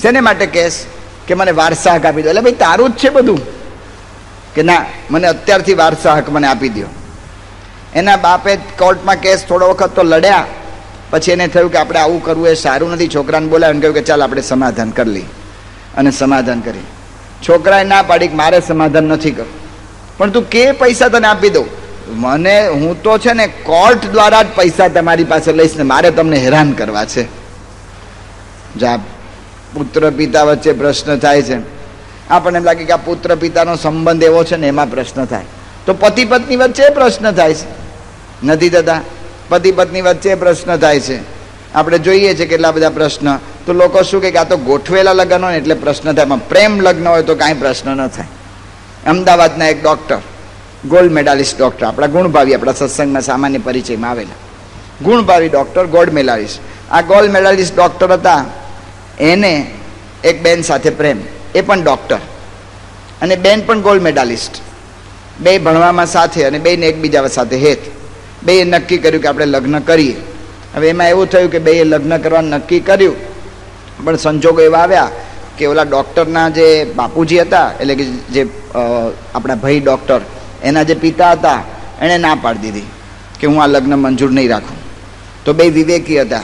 [SPEAKER 1] શેને માટે કેસ? કે મને વારસા હક આપી દો. એટલે ભાઈ તારું જ છે બધું. કે ના, મને અત્યારથી વારસા હક મને આપી દો. એના બાપે કોર્ટમાં કેસ થોડો વખત તો લડ્યા, પછી એને થયું કે આપણે આવું કરવું એ સારું નથી. છોકરાને બોલાવીને કહ્યું કે ચાલ આપણે સમાધાન કરી લઈએ, અને સમાધાન કરી. છોકરાએ ના પાડી કે મારે સમાધાન નથી કરવું. પણ તું કે પૈસા તને આપી દઉં, મને, હું તો છે ને કોર્ટ દ્વારા જ પૈસા તમારી પાસે લઈશ ને મારે તમને હેરાન કરવા છે. જા, પુત્ર પિતા વચ્ચે પ્રશ્ન થાય છે. આપણને એમ લાગે કે આ પુત્ર પિતાનો સંબંધ એવો છે ને એમાં પ્રશ્ન થાય. તો પતિ પત્ની વચ્ચે પ્રશ્ન થાય છે, નથી થતા? પતિ પત્ની વચ્ચે પ્રશ્ન થાય છે. આપણે જોઈએ છે કેટલા બધા પ્રશ્ન. તો લોકો શું કે આ તો ગોઠવેલા લગ્ન હોય ને એટલે પ્રશ્ન થાય, પણ પ્રેમ લગ્ન હોય તો કાંઈ પ્રશ્ન ન થાય. અમદાવાદના એક ડૉક્ટર, ગોલ્ડ મેડાલિસ્ટ ડૉક્ટર, આપણા ગુણભાવી, આપણા સત્સંગમાં સામાન્ય પરિચયમાં આવેલા ગુણભાવી ડૉક્ટર, ગોલ્ડ મેડાલિસ્ટ. આ ગોલ્ડ મેડાલિસ્ટ ડૉક્ટર હતા, એને એક બેન સાથે પ્રેમ, એ પણ ડૉક્ટર અને બેન પણ ગોલ્ડ મેડાલિસ્ટ. બે ભણવામાં સાથે અને બેને એકબીજા સાથે હેત. બેએ નક્કી કર્યું કે આપણે લગ્ન કરીએ. હવે એમાં એવું થયું કે બેએ લગ્ન કરવાનું નક્કી કર્યું, પણ સંજોગો એવા આવ્યા કે ઓલા ડૉક્ટરના જે બાપુજી હતા, એટલે કે જે આપણા ભાઈ ડૉક્ટર, એના જે પિતા હતા, એણે ના પાડી દીધી કે હું આ લગ્ન મંજૂર નહીં રાખું. તો બે વિવેકી હતા,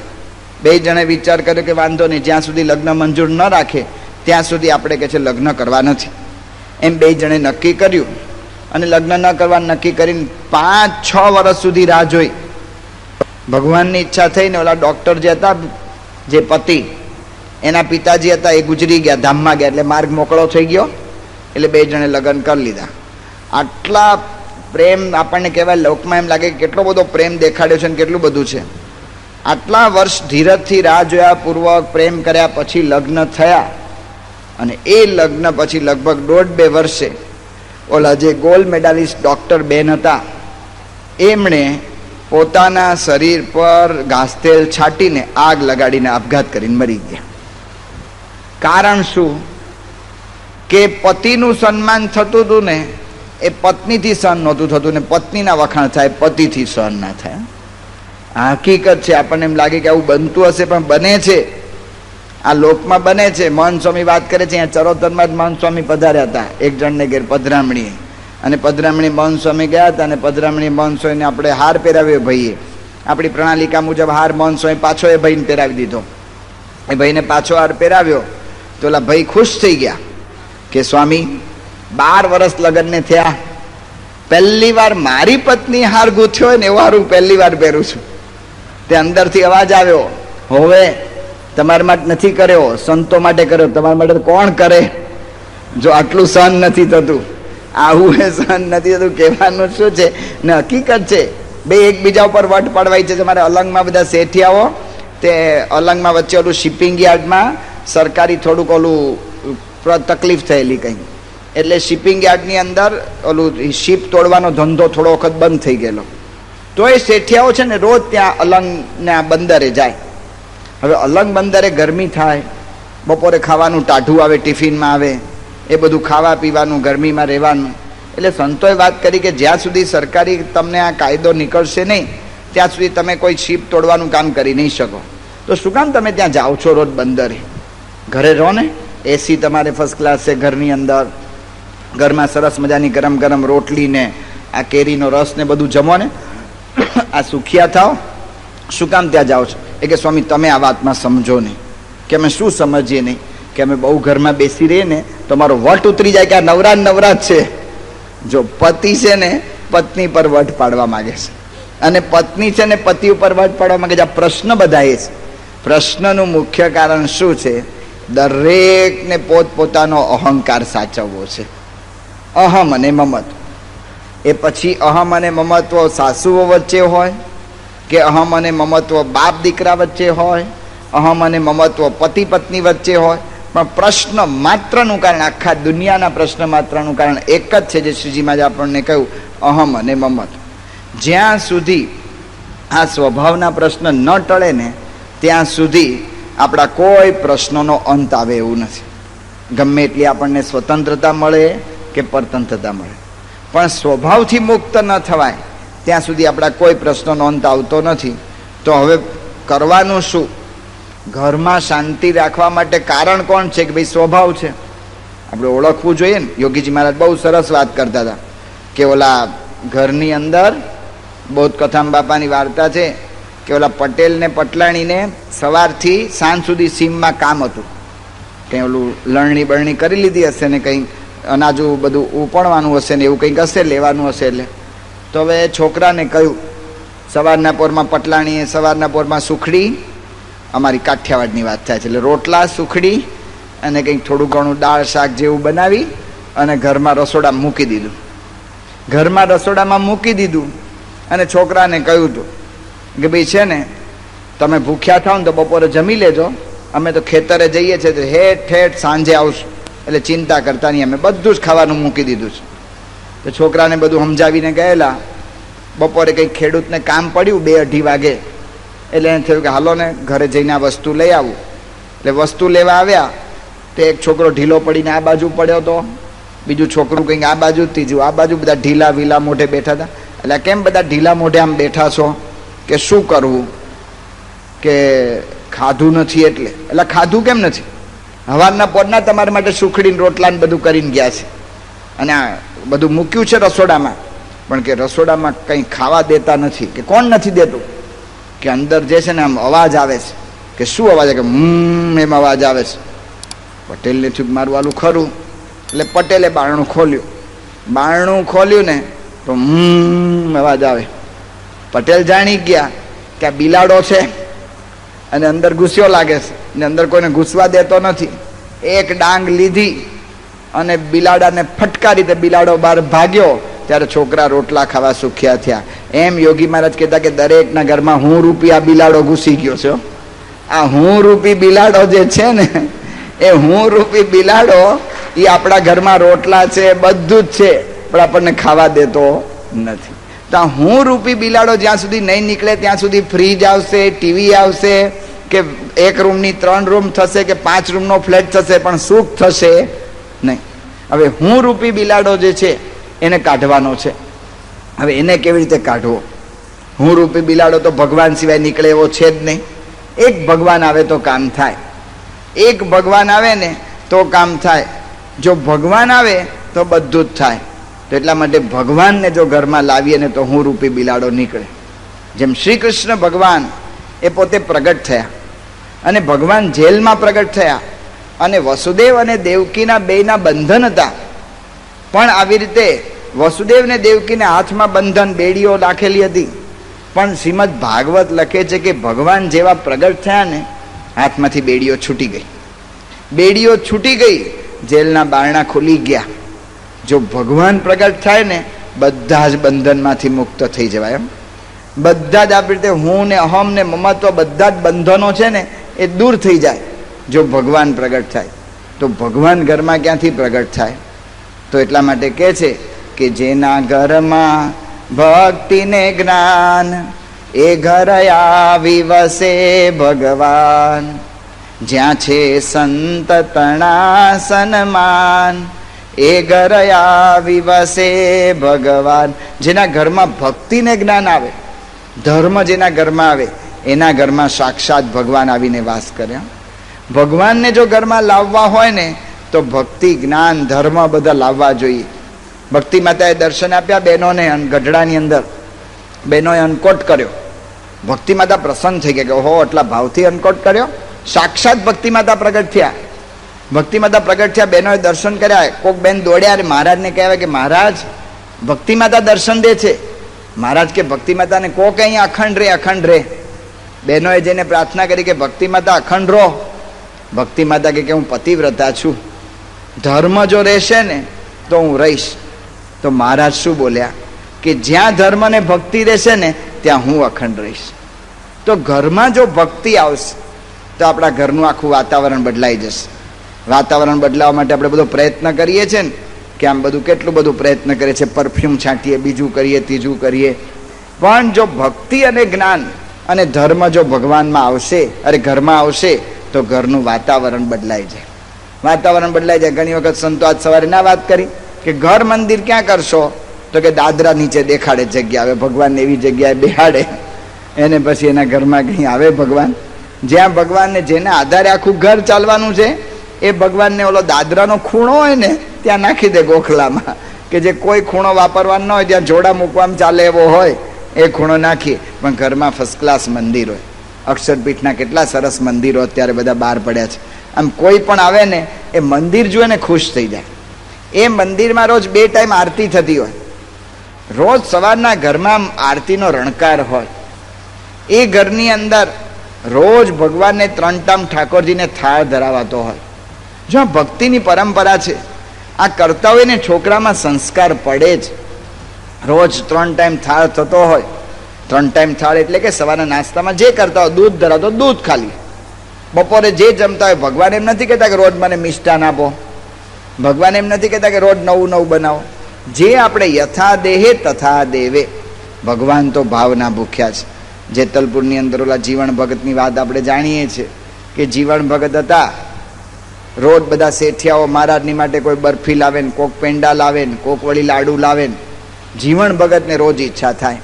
[SPEAKER 1] બે જણે વિચાર કર્યો કે વાંધો નહીં, જ્યાં સુધી લગ્ન મંજૂર ન રાખે ત્યાં સુધી આપણે કે છે લગ્ન કરવા નથી. એમ બે જણે નક્કી કર્યું અને લગ્ન ન કરવાનું નક્કી કરીને 5-6 વર્ષ સુધી રાહ જોઈ. ભગવાનની ઈચ્છા થઈને ઓલા ડૉક્ટર જે હતા, જે પતિ, એના પિતાજી હતા, એ ગુજરી ગયા, ધામમાં ગયા, એટલે માર્ગ મોકળો થઈ ગયો. એટલે બે જણે લગ્ન કરી લીધા. આટલા પ્રેમ આપણને કહેવાય, લોકમાં એમ લાગે કે કેટલો બધો પ્રેમ દેખાડ્યો છે ને કેટલું બધું છે. આટલા વર્ષ ધીરજથી રાહ જોયા પૂર્વક પ્રેમ કર્યા પછી લગ્ન થયા. અને એ લગ્ન પછી લગભગ 1.5-2 વર્ષે ઓલા જે ગોલ્ડ મેડાલિસ્ટ ડૉક્ટર બેન હતા, એમણે પોતાના શરીર પર ઘાસતેલ છાંટીને આગ લગાડીને આપઘાત કરીને મરી ગયા. કારણ શું? કે પતિનું સન્માન થતું હતું ને એ પત્નીથી સહન નહોતું થતું, ને પત્નીના વખાણ થાય, પતિથી સહન ના થાય. આ હકીકત છે. આપણને એમ લાગે કે આવું બનતું હશે, પણ બને છે, આ લોકમાં બને છે. મહન સ્વામી વાત કરે છે, અહીંયા ચરોતરમાં જ મહન સ્વામી પધાર્યા હતા એક જણને ઘેર, પધરામણીએ. અને પધરામણી મહન સ્વામી ગયા હતા, અને પધરામણી મહન સ્વામીને આપણે હાર પહેરાવ્યો ભાઈએ. આપણી પ્રણાલિકા મુજબ હાર મહન સ્વામી પાછો એ ભાઈને પહેરાવી દીધો. એ ભાઈને પાછો હાર પહેરાવ્યો તો ઓલા ભાઈ ખુશ થઈ ગયા કે સ્વામી 12 વર્ષ લગ્નને થયા, પહેલી વાર મારી પત્ની હાર ગૂંથ્યો હોય ને એવો હાર હું પહેલી વાર પહેરું છું. તે અંદરથી અવાજ આવ્યો, હવે તમારા માટે નથી કર્યો, સંતો માટે કર્યો, તમારા માટે કોણ કરે? જો આટલું સહન નથી થતું, આવું એ સહન નથી થતું, કહેવાનું શું છે? ને હકીકત છે, બે એકબીજા ઉપર વટ પડવાય છે. તમારે અલંગમાં બધા શેઠિયાઓ, તે અલંગમાં વચ્ચે ઓલું શિપિંગ યાર્ડમાં સરકારી થોડુંક ઓલું તકલીફ થયેલી કંઈ, એટલે શિપિંગ યાર્ડની અંદર ઓલું શિપ તોડવાનો ધંધો થોડો વખત બંધ થઈ ગયેલો. તો એ શેઠિયાઓ છે ને રોજ ત્યાં અલંગના બંદરે જાય. હવે અલંગ બંદરે ગરમી થાય, બપોરે ખાવાનું ટાઢું આવે, ટિફિનમાં આવે, એ બધું ખાવા પીવાનું, ગરમીમાં રહેવાનું. એટલે સંતોએ વાત કરી કે જ્યાં સુધી સરકારી તમને આ કાયદો નીકળશે નહીં ત્યાં સુધી તમે કોઈ શિપ તોડવાનું કામ કરી નહીં શકો. તો શું કામ તમે ત્યાં જાઓ છો રોજ બંદરે? ઘરે રહો ને, એસી તમારે ફર્સ્ટ ક્લાસ છે ઘરની અંદર, ઘરમાં સરસ મજાની ગરમ ગરમ રોટલી ને આ કેરીનો રસ ને બધું જમો ને, આ સુખિયા થાવ. શું કામ ત્યાં જાઓ છો? એ કે સ્વામી તમે આ વાતમાં સમજો નહીં. કે અમે શું સમજીએ નહીં? કે અમે બહુ ઘરમાં બેસી રહીએ ને તો મારો વટ ઉતરી જાય કે આ નવરાજ છે. જો પતિ છે ને પત્ની પર વટ પાડવા માંગે છે, અને પત્ની છે ને પતિ ઉપર વટ પાડવા માંગે છે. આ પ્રશ્ન બધા એ છે. પ્રશ્નનું મુખ્ય કારણ શું છે? દરેકને પોતપોતાનો અહંકાર સાચવવો છે. અહમ અને મમત્વ. એ પછી અહમ અને મમત્વ સાસુઓ વચ્ચે હોય, કે અહમ અને મમત્વ બાપ દીકરા વચ્ચે હોય, અહમ અને મમત્વ પતિ પત્ની વચ્ચે હોય, પણ પ્રશ્ન માત્રનું કારણ, આખા દુનિયાના પ્રશ્ન માત્રનું કારણ એક જ છે, જે શ્રીજી મહારાજ આપણને કહ્યું, અહમ અને મમત્વ. જ્યાં સુધી આ સ્વભાવના પ્રશ્ન ન ટળે ને ત્યાં સુધી આપણા કોઈ પ્રશ્નોનો અંત આવે એવું નથી. ગમે એટલી આપણને સ્વતંત્રતા મળે કે પરતંત્રતા મળે, પણ સ્વભાવથી મુક્ત ન થવાય ત્યાં સુધી આપણા કોઈ પ્રશ્નોનો અંત આવતો નથી. તો હવે કરવાનું શું? ઘરમાં શાંતિ રાખવા માટે કારણ કોણ છે? કે ભાઈ સ્વભાવ છે. આપણે ઓળખવું જોઈએ ને. યોગીજી મહારાજ બહુ સરસ વાત કરતા હતા કે ઓલા ઘરની અંદર બૌદ્ધ કથામ બાપાની વાર્તા છે કે ઓલા પટેલ ને પટલાણીને સવારથી સાંજ સુધી સીમમાં કામ હતું. કંઈ ઓલું લણણી બરણી કરી લીધી હશે ને કંઈ અનાજુ બધું ઉપણવાનું હશે ને એવું કંઈક હશે, લેવાનું હશે. એટલે તો હવે છોકરાને કહ્યું, સવારના પોરમાં પટલાણીએ સવારના પોરમાં સુખડી, અમારી કાઠિયાવાડની વાત થાય છે એટલે રોટલા, સુખડી અને કંઈક થોડું ઘણું દાળ શાક જેવું બનાવી અને ઘરમાં રસોડામાં મૂકી દીધું. ઘરમાં રસોડામાં મૂકી દીધું અને છોકરાને કહ્યું હતું કે ભાઈ છે ને તમે ભૂખ્યા થાવ ને તો બપોરે જમી લેજો, અમે તો ખેતરે જઈએ છીએ તો હેઠ સાંજે આવશું, એટલે ચિંતા કરતા નહીં, અમે બધું જ ખાવાનું મૂકી દીધું છે. તો છોકરાને બધું સમજાવીને ગયેલા. બપોરે કંઈક ખેડૂતને કામ પડ્યું 2-2:30 વાગે, એટલે એને થયું કે હાલો ને ઘરે જઈને આ વસ્તુ લઈ આવું. એટલે વસ્તુ લેવા આવ્યા તો એક છોકરો ઢીલો પડીને આ બાજુ પડ્યો હતો, બીજું છોકરું કંઈક આ બાજુ, ત્રીજું આ બાજુ, બધા ઢીલા વીલા મોઢે બેઠા હતા. એટલે કેમ બધા ઢીલા મોઢે આમ બેઠા છો કે શું કરવું, કે ખાધું નથી એટલે ખાધું કેમ નથી? હવારના પોરના તમારા માટે સુખડીને રોટલા ને બધું કરીને ગયા છે અને આ બધું મૂક્યું છે રસોડામાં, પણ કે રસોડામાં કંઈ ખાવા દેતા નથી. કે કોણ નથી દેતું? કે અંદર જે છે ને આમ અવાજ આવે છે. કે શું અવાજ? કે એમ અવાજ આવે છે. પટેલને થયું મારું વાલું ખરું, એટલે પટેલે બારણું ખોલ્યું ને તો અવાજ આવે. પટેલ જાણી ગયા કે આ બિલાડો છે અને અંદર ઘૂસ્યો લાગે છે ને અંદર કોઈને ઘૂસવા દેતો નથી. એક ડાંગ લીધી અને બિલાડાને ફટકારી, તે બિલાડો બહાર ભાગ્યો. ત્યારે છોકરા રોટલા ખાવા સુખ્યા થયા. એમ યોગી મહારાજ કહેતા કે દરેકના ઘરમાં હું રૂપી આ બિલાડો ઘૂસી ગયો છે. આ હું રૂપી બિલાડો જે છે ને, એ હું રૂપી બિલાડો એ આપણા ઘરમાં રોટલા છે, બધું જ છે, પણ આપણને ખાવા દેતો નથી. તો હું રૂપી બિલાડો જ્યાં સુધી નહીં નીકળે ત્યાં સુધી ફ્રીજ આવશે, ટીવી આવશે, કે 1 રૂમની 3 રૂમ થશે કે 5 રૂમનો ફ્લેટ થશે, પણ સુખ થશે નહીં. હવે હું રૂપી બિલાડો જે છે એને કાઢવાનો છે. હવે એને કેવી રીતે કાઢવો? હું રૂપી બિલાડો તો ભગવાન સિવાય નીકળે એવો છે જ નહીં. એક ભગવાન આવે તો કામ થાય. એક ભગવાન આવે ને તો કામ થાય. જો ભગવાન આવે તો બધું જ થાય. તો એટલા માટે ભગવાનને જો ઘરમાં લાવીએ ને તો હું રૂપી બિલાડો નીકળે. જેમ શ્રી કૃષ્ણ ભગવાન એ પોતે પ્રગટ થયા અને ભગવાન જેલમાં પ્રગટ થયા અને વસુદેવ અને દેવકીના બેયના બંધન હતા, પણ આવી રીતે વસુદેવ ને દેવકીને હાથમાં બંધન, બેડીઓ રાખેલી હતી. પણ શ્રીમદ ભાગવત લખે છે કે ભગવાન જેવા પ્રગટ થયા ને હાથમાંથી બેડીઓ છૂટી ગઈ. બેડીઓ છૂટી ગઈ, જેલના બારણા ખુલી ગયા. જો ભગવાન પ્રગટ થાય ને બધા જ બંધનમાંથી મુક્ત થઈ જવાય. એમ બધા જ આપણી રીતે હું ને અહમ ને મમત્વ બધા જ બંધનો છે ને એ દૂર થઈ જાય જો ભગવાન પ્રગટ થાય. તો ભગવાન ઘરમાં ક્યાંથી પ્રગટ થાય? તો એટલા માટે કહે છે કે જેના ઘરમાં ભક્તિ ને જ્ઞાન, એ ઘર આવી વસે ભગવાન. જ્યાં છે સંત તણા સન્માન, એ ઘર આવી વસે ભગવાન. જેના ઘરમાં ભક્તિ ને જ્ઞાન આવે, ધર્મ જેના ઘરમાં આવે, એના ઘરમાં સાક્ષાત ભગવાન આવીને વાસ કરે. ભગવાનને જો ઘરમાં લાવવા હોય ને તો ભક્તિ, જ્ઞાન, ધર્મ બધા લાવવા જોઈએ. ભક્તિ માતાએ દર્શન આપ્યા બહેનોને ગઢડાની અંદર. બહેનોએ અન્નકોટ કર્યો. ભક્તિ માતા પ્રસન્ન થઈ ગયા કે ઓહો, આટલા ભાવથી અન્નકોટ કર્યો. સાક્ષાત ભક્તિ માતા પ્રગટ થયા. ભક્તિ માતા પ્રગટ થયા, બહેનોએ દર્શન કર્યા. કોઈક બેન દોડ્યા મહારાજને કહેવાય કે મહારાજ ભક્તિ માતા દર્શન દે છે. મહારાજ કે ભક્તિ માતાને કોક અહીંયા અખંડ રે, અખંડ રે. બહેનોએ જઈને પ્રાર્થના કરી કે ભક્તિ માતા અખંડ રહો. ભક્તિ માતા કે હું પતિવ્રતા છું, ધર્મ જો રહેશે ને તો હું રહીશ. તો મહારાજ શું બોલ્યા કે જ્યાં ધર્મ ને ભક્તિ રહેશે ને ત્યાં હું અખંડ રહીશ. તો ઘરમાં જો ભક્તિ આવશે તો આપણા ઘરનું આખું વાતાવરણ બદલાઈ જશે. વાતાવરણ બદલાવવા માટે આપણે બધો પ્રયત્ન કરીએ છીએ ને, કે આમ બધું કેટલું બધું પ્રયત્ન કરે છે, પરફ્યુમ છાંટીએ, બીજું કરીએ, ત્રીજું કરીએ. પણ જો ભક્તિ અને જ્ઞાન અને ધર્મ જો ભગવાનમાં આવશે, અરે ઘરમાં આવશે, તો ઘરનું વાતાવરણ બદલાઈ જાય. વાતાવરણ બદલાઈ જાય. ઘણી વખત સંતો આજ સવારે ના વાત કરી કે ઘર મંદિર ક્યાં કરશો? તો કે દાદરા નીચે દેખાડે જગ્યા. હવે ભગવાનને એવી જગ્યાએ બેહાડે એને પછી એના ઘરમાં કંઈ આવે ભગવાન? જ્યાં ભગવાનને, જેના આધારે આખું ઘર ચાલવાનું છે, એ ભગવાનને ઓલો દાદરાનો ખૂણો હોય ને ત્યાં નાખી દે ગોખલામાં, કે જે કોઈ ખૂણો વાપરવાનો ન હોય, ત્યાં જોડા મૂકવામાં ચાલે એવો હોય, એ ખૂણો નાખીએ. પણ ઘરમાં ફર્સ્ટ ક્લાસ મંદિર હોય. અક્ષરપીઠના કેટલા સરસ મંદિરો અત્યારે બધા બહાર પડ્યા છે. આમ કોઈ પણ આવે ને એ મંદિર જુએ ને ખુશ થઈ જાય. એ મંદિરમાં રોજ 2 ટાઈમ આરતી થતી હોય. રોજ સવારના ઘરમાં આરતીનો રણકાર હોય. એ ઘરની અંદર રોજ ભગવાનને 3 ટાઈમ ઠાકોરજીને થાળ ધરાવાતો હોય. જો ભક્તિની પરંપરા છે, આ કરતા હોય ને છોકરામાં સંસ્કાર પડે જ. રોજ 3 ટાઈમ થાળ થતો હોય. 3 ટાઈમ થાળ એટલે કે સવારના નાસ્તામાં જે કરતા હોય, દૂધ ધરાવતો દૂધ ખાલી, બપોરે જે જમતા હોય. ભગવાન એમ નથી કહેતા કે રોજ મને મિષ્ટાન આપો. ભગવાન એમ નથી કહેતા કે રોજ નવું નવું બનાવો. જે આપણે યથા દેહે તથા દેવે. ભગવાન તો ભાવના ભૂખ્યા છે. જેતલપુરની અંદર ઓલા જીવણ ભગતની વાત આપણે જાણીએ છીએ કે જીવણ ભગત હતા. રોજ બધા શેઠિયાઓ મહારાજની માટે કોઈ બરફી લાવે ને, કોક પેંડા લાવે ને, કોક વળી લાડુ લાવે ને. જીવણ ભગતને રોજ ઈચ્છા થાય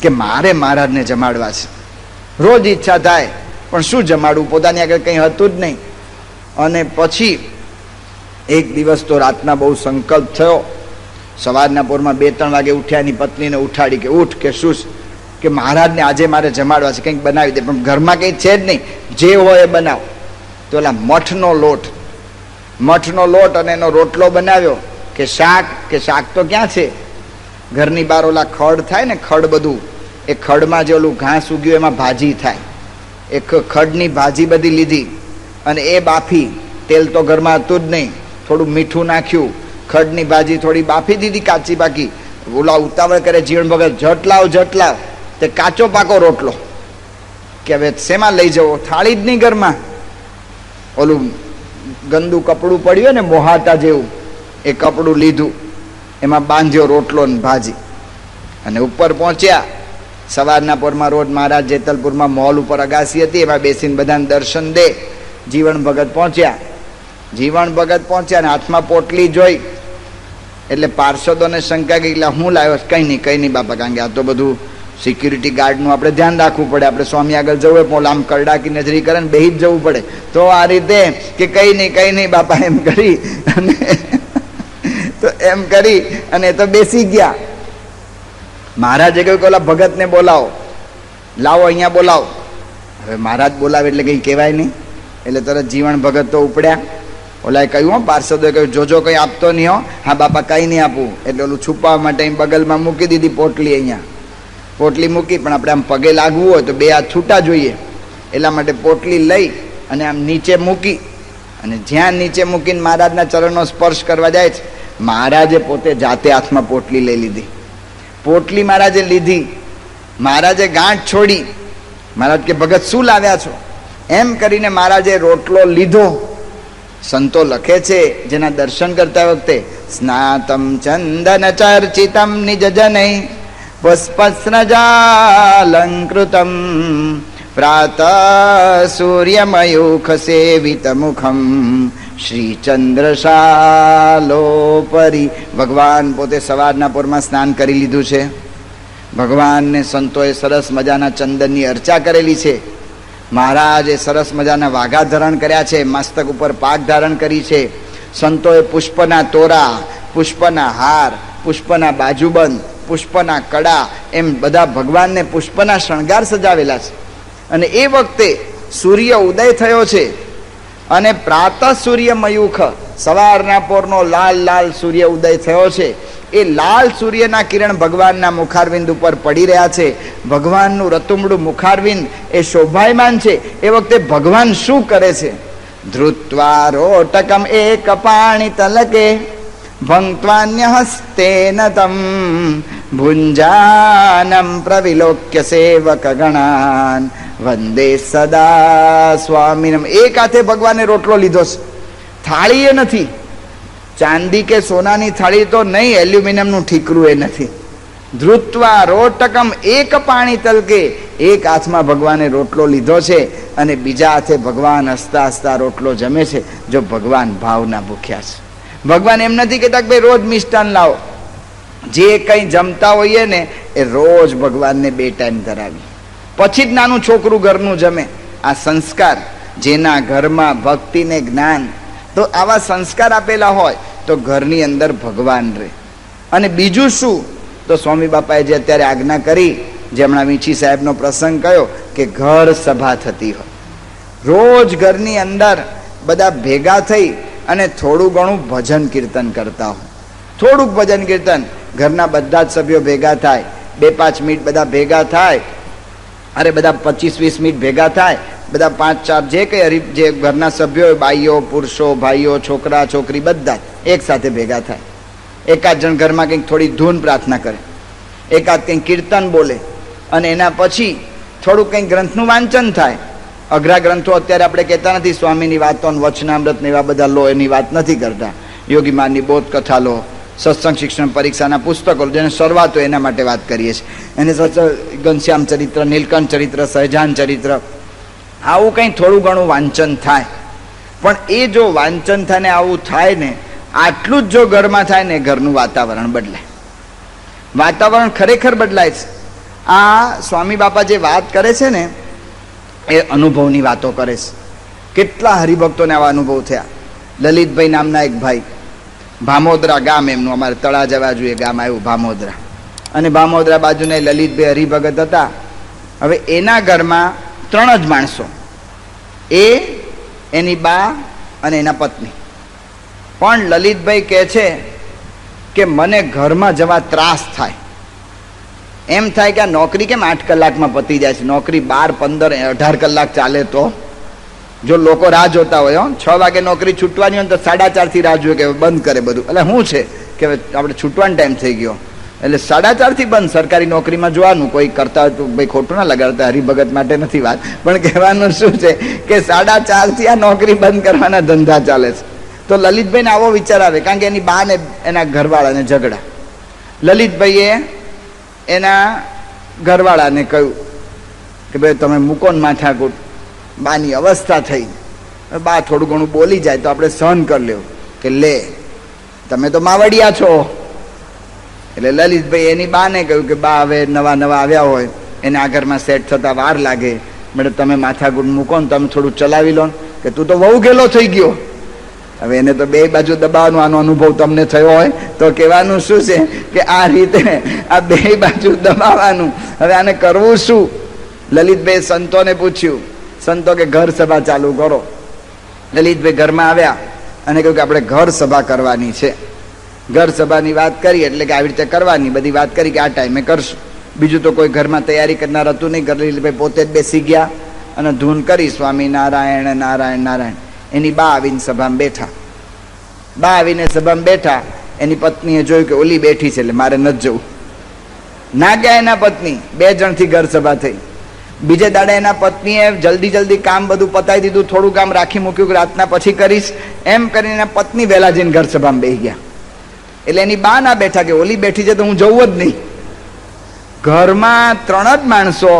[SPEAKER 1] કે મારે મહારાજને જમાડવા છે, રોજ ઈચ્છા થાય, પણ શું જમાડવું, પોતાની આગળ કંઈ હતું જ નહીં. અને પછી એક દિવસ તો રાતના બહુ સંકલ્પ થયો, સવારના પોરમાં 2-3 વાગે ઉઠ્યા, એની પત્નીને ઉઠાડી કે ઉઠ, કે શું કે મહારાજને આજે મારે જમાડવા છે, કંઈક બનાવી દે. પણ ઘરમાં કંઈ છે જ નહીં, જે હોય એ બનાવ. તો ઓલા મઠનો લોટ અને એનો રોટલો બનાવ્યો. કે શાક તો ક્યાં છે, ઘરની બહાર ઓલા ખડ થાય ને, ખડ બધું, એ ખડમાં જે ઓલું ઘાસ ઉગ્યું એમાં ભાજી થાય, એ ખડની ભાજી બધી લીધી અને એ બાફી. તેલ તો ઘરમાં હતું જ નહીં, થોડું મીઠું નાખ્યું, ખડની ભાજી થોડી બાફી દીધી કાચી પાકી. ઓલા ઉતાવળ કરે જીવણ ભગત, જટ લાવ, તે કાચો પાકો રોટલો. કે હવે શેમાં લઈ જવો, થાળી જ નહીં ઘરમાં. ઓલું ગંદુ કપડું પડ્યું ને મોહાતા જેવું, એ કપડું લીધું, એમાં બાંધ્યો રોટલો ને ભાજી, અને ઉપર પહોંચ્યા. સવારના પોરમાં રોજ મહારાજ જેતલપુરમાં મોલ ઉપર અગાસી હતી, એમાં બેસીને બધાને દર્શન દે. જીવણ ભગત પહોંચ્યા ને હાથમાં પોટલી જોઈ એટલે પાર્ષદોને શંકા ગઈ, એટલે હું લાવ્યો, કઈ નહીં બાપા, કારણ કે આ તો બધું સિક્યુરિટી ગાર્ડનું આપણે ધ્યાન રાખવું પડે, આપણે સ્વામી આગળ જવું હોય, આમ કરડાકી નજરી કરે ને બેહી જ જવું પડે. તો આ રીતે કે કઈ નહીં બાપા, એમ કરી અને તો બેસી ગયા. મહારાજે કહ્યું કે ઓલા ભગતને બોલાવો, લાવો અહીંયા બોલાવો. હવે મહારાજ બોલાવે એટલે કંઈ કહેવાય નહીં, એટલે તરત જીવણ ભગત તો ઉપડ્યા. ઓલાએ કહ્યું, પાર્ષદોએ કહ્યું, જોજો કંઈ આપતો નહીં હો. હા બાપા, કંઈ નહીં આપું. એટલે ઓલું છુપાવવા માટે બગલમાં મૂકી દીધી પોટલી. અહીંયા પોટલી મૂકી, પણ આપણે આમ પગે લાગવું હોય તો 2 હાથ છૂટા જોઈએ, એટલા માટે પોટલી લઈ અને આમ નીચે મૂકી. અને જ્યાં નીચે મૂકીને મહારાજના ચરણનો સ્પર્શ કરવા જાય છે, મહારાજે પોતે જાતે હાથમાં પોટલી લઈ લીધી. પોટલી મહારાજે લીધી, મહારાજે ગાંઠ છોડી. મહારાજ કે ભગત શું લાવ્યા છો, એમ કરીને મહારાજે રોટલો લીધો. સંતો લખે છે જેના દર્શન કરતા વખતે, સ્નાતમ ચંદન ચર્ચિતમ નિજ જનૈ પુષ્પસ્રજાલંકૃતમ પ્રાત સૂર્યમયુખ સેવિત મુખમ શ્રીચંદ્રશાલોપરી. ભગવાન પોતે સવારના પોરમાં સ્નાન કરી લીધું છે. ભગવાનને સંતોએ સરસ મજાના ચંદનની અર્ચા કરેલી છે. મહારાજે સરસ મજાના વાઘા ધારણ કર્યા છે, મસ્તક ઉપર પાક ધારણ કરી છે. સંતોએ પુષ્પના તોરા, પુષ્પના હાર, પુષ્પના બાજુબંધ, પુષ્પના કડા, એમ બધા ભગવાનને પુષ્પના શણગાર સજાવેલા છે. અને એ વખતે સૂર્ય ઉદય થયો છે, અને પ્રાતઃ સૂર્યમયુખ, સવારના પોરનો લાલ સૂર્ય ઉદય થયો છે. એ લાલ સૂર્યના કિરણ ભગવાનના મુખારવિંદ ઉપર પડી રહ્યા છે. ભગવાનનું રતુમડું મુખારવિંદ એ શોભાયમાન છે. એ વખતે ભગવાન શું કરે છે, ધૃત્વા રોટકમ એક પાણી તલકે ભંક્ત્વાન્ય હસ્તેન તમ ભુંજાનમ પ્રવિલોક્ય સેવક ગણાન વંદે સદા સ્વામિનમ. એક હાથે ભગવાને રોટલો લીધો છે, થાળી એ નથી, ચાંદી કે સોનાની થાળી તો નહીં, એલ્યુમિનિયમનું ઠીકરું એ નથી. ધૃત્વા રોટકમ એક પાણી તલકે, એક હાથમાં ભગવાને રોટલો લીધો છે, અને બીજા હાથે ભગવાન હસતા હસતા રોટલો જમે છે. જો ભગવાન ભાવના ભૂખ્યા છે. ભગવાન એમ નથી કહેતા કે ભાઈ રોજ મિષ્ટાન લાવો. જે કંઈ જમતા હોઈએ ને એ રોજ ભગવાનને 2 ટાઈમ ધરાવી, પછી જ નાનું છોકરું ઘરનું જમે. આ સંસ્કાર, જેના ઘરમાં ભક્તિ ને જ્ઞાન, તો આવા સંસ્કાર આપેલા હોય તો ઘરની અંદર ભગવાન રહે. અને બીજું શું, તો સ્વામી બાપાએ જે અત્યારે આજ્ઞા કરી, જે હમણાં વીંછી સાહેબનો પ્રસંગ કયો કે ઘર સભા થતી હોય, રોજ ઘરની અંદર બધા ભેગા થઈ અને થોડું ઘણું ભજન કીર્તન કરતા હોય. થોડુંક ભજન કીર્તન, ઘરના બધા જ સભ્યો ભેગા થાય, 2-5 મિનિટ બધા ભેગા થાય, અરે બધા 25-20 મિનિટ ભેગા થાય, બધા 5-4 જે કંઈ જે ઘરના સભ્યો, બાઈઓ, પુરુષો, ભાઈઓ, છોકરા છોકરી, બધા એક સાથે ભેગા થાય. એકાદ જણ ઘરમાં કંઈક થોડી ધૂન પ્રાર્થના કરે, એકાદ કંઈક કીર્તન બોલે, અને એના પછી થોડુંક કંઈક ગ્રંથનું વાંચન થાય. અઘરા ગ્રંથો અત્યારે આપણે કહેતા નથી, સ્વામીની વાતો, વચનામૃત ને એવા બધા લો, એની વાત નથી કરતા. યોગીમાનની બોધ કથા લો, સત્સંગ શિક્ષણ પરીક્ષાના પુસ્તકો જેને શરૂઆત હોય એના માટે વાત કરીએ છીએ. એને ઘનશ્યામ ચરિત્ર, નીલકંઠ ચરિત્ર, સહજાન ચરિત્ર, આવું કંઈ થોડું ઘણું વાંચન થાય. પણ એ જો વાંચન થાય ને આવું થાય ને, આટલું જ જો ઘરમાં થાય ને, ઘરનું વાતાવરણ બદલાય. વાતાવરણ ખરેખર બદલાય છે. આ સ્વામી બાપા જે વાત કરે છે ને એ અનુભવની વાતો કરે છે. કેટલા હરિભક્તોને આવા અનુભવ થયા. લલિતભાઈ નામના એક ભાઈ, ભામોદરા ગામ એમનું, અમારે તળાજા બાજુ એ ગામ આવ્યું ભામોદરા, અને ભામોદરા બાજુના લલિતભાઈ હરિભગત હતા. હવે એના ઘરમાં 3 જ માણસો, એ, એની બા અને એના પત્ની. પણ લલિતભાઈ કહે છે કે મને ઘરમાં જવા ત્રાસ થાય. એમ થાય કે આ નોકરી કેમ 8 કલાકમાં પતી જાય છે? નોકરી 12, 15, 18 કલાક ચાલે તો જો લોકો રાહ જોતા હોય, 6 વાગે નોકરી છૂટવાની હોય તો 4:30 થી રાહ જોઈએ કે બંધ કરે બધું. એટલે શું છે કે આપણે છૂટવાનો ટાઈમ થઈ ગયો એટલે 4:30 થી બંધ. સરકારી નોકરીમાં જોવાનું, કોઈ કરતા હોય તો ભાઈ ખોટું ના લગાડતા, હરિભગત માટે નથી વાત, પણ કહેવાનું શું છે કે 4:30 થી આ નોકરી બંધ કરવાના ધંધા ચાલે છે. તો લલિતભાઈને આવો વિચાર આવે, કારણ કે એની બા ને એના ઘરવાળાને ઝઘડા. લલિતભાઈએ એના ઘરવાળાને કહ્યું કે ભાઈ તમે મૂકો ને માથાકૂટ, બાની અવસ્થા થઈ, બા થોડું ઘણું બોલી જાય તો આપણે સહન કરી લેવું. કે લે તમે તો માવડિયા છો. એટલે લલિતભાઈ એની બાને કહ્યું કે બા હવે નવા આવ્યા હોય, એને આ ઘરમાં સેટ થતા વાર લાગે, મેડમ તમે માથાકૂટ મૂકો ને, તમે થોડું ચલાવી લો. કે તું તો બહુ ગેલો થઈ ગયો. હવે એને તો 2 બાજુ દબાવવાનો આનો અનુભવ તમને થયો હોય તો કહેવાનું શું છે કે આ રીતે આ 2 બાજુ દબાવવાનું. હવે આને કરવું શું? લલિતભાઈ સંતોને પૂછ્યું. સંતો કે ઘર સભા ચાલુ કરો. લલિતભાઈ ઘરમાં આવ્યા અને કહ્યું કે આપણે ઘર સભા કરવાની છે. ઘર સભાની વાત કરી એટલે કે આવી રીતે કરવાની બધી વાત કરી કે આ ટાઈમે કરશું. બીજું તો કોઈ ઘરમાં તૈયારી કરનાર હતું નહીં. લલિતભાઈ પોતે જ બેસી ગયા અને ધૂન કરી સ્વામી નારાયણ નારાયણ નારાયણ. એની બા આવીને સભામાં બેઠા. બા આવીને સભામાં બેઠા. એની પત્નીએ જોયું કે ઓલી બેઠી છે એટલે મારે નથી જવું. ના ગયા એના પત્ની. 2 જણથી ઘર સભા થઈ. બીજે દાડે એના પત્નીએ જલ્દી કામ બધું પતાવી દીધું, થોડું કામ રાખી મૂક્યું કે રાતના પછી કરીશ, એમ કરીને એના પત્ની વહેલા જઈને ઘર સભામાં બેસી ગયા. એટલે એની બા ના બેઠા કે ઓલી બેઠી છે તો હું જવું જ નહીં. ઘરમાં 3 જ માણસો,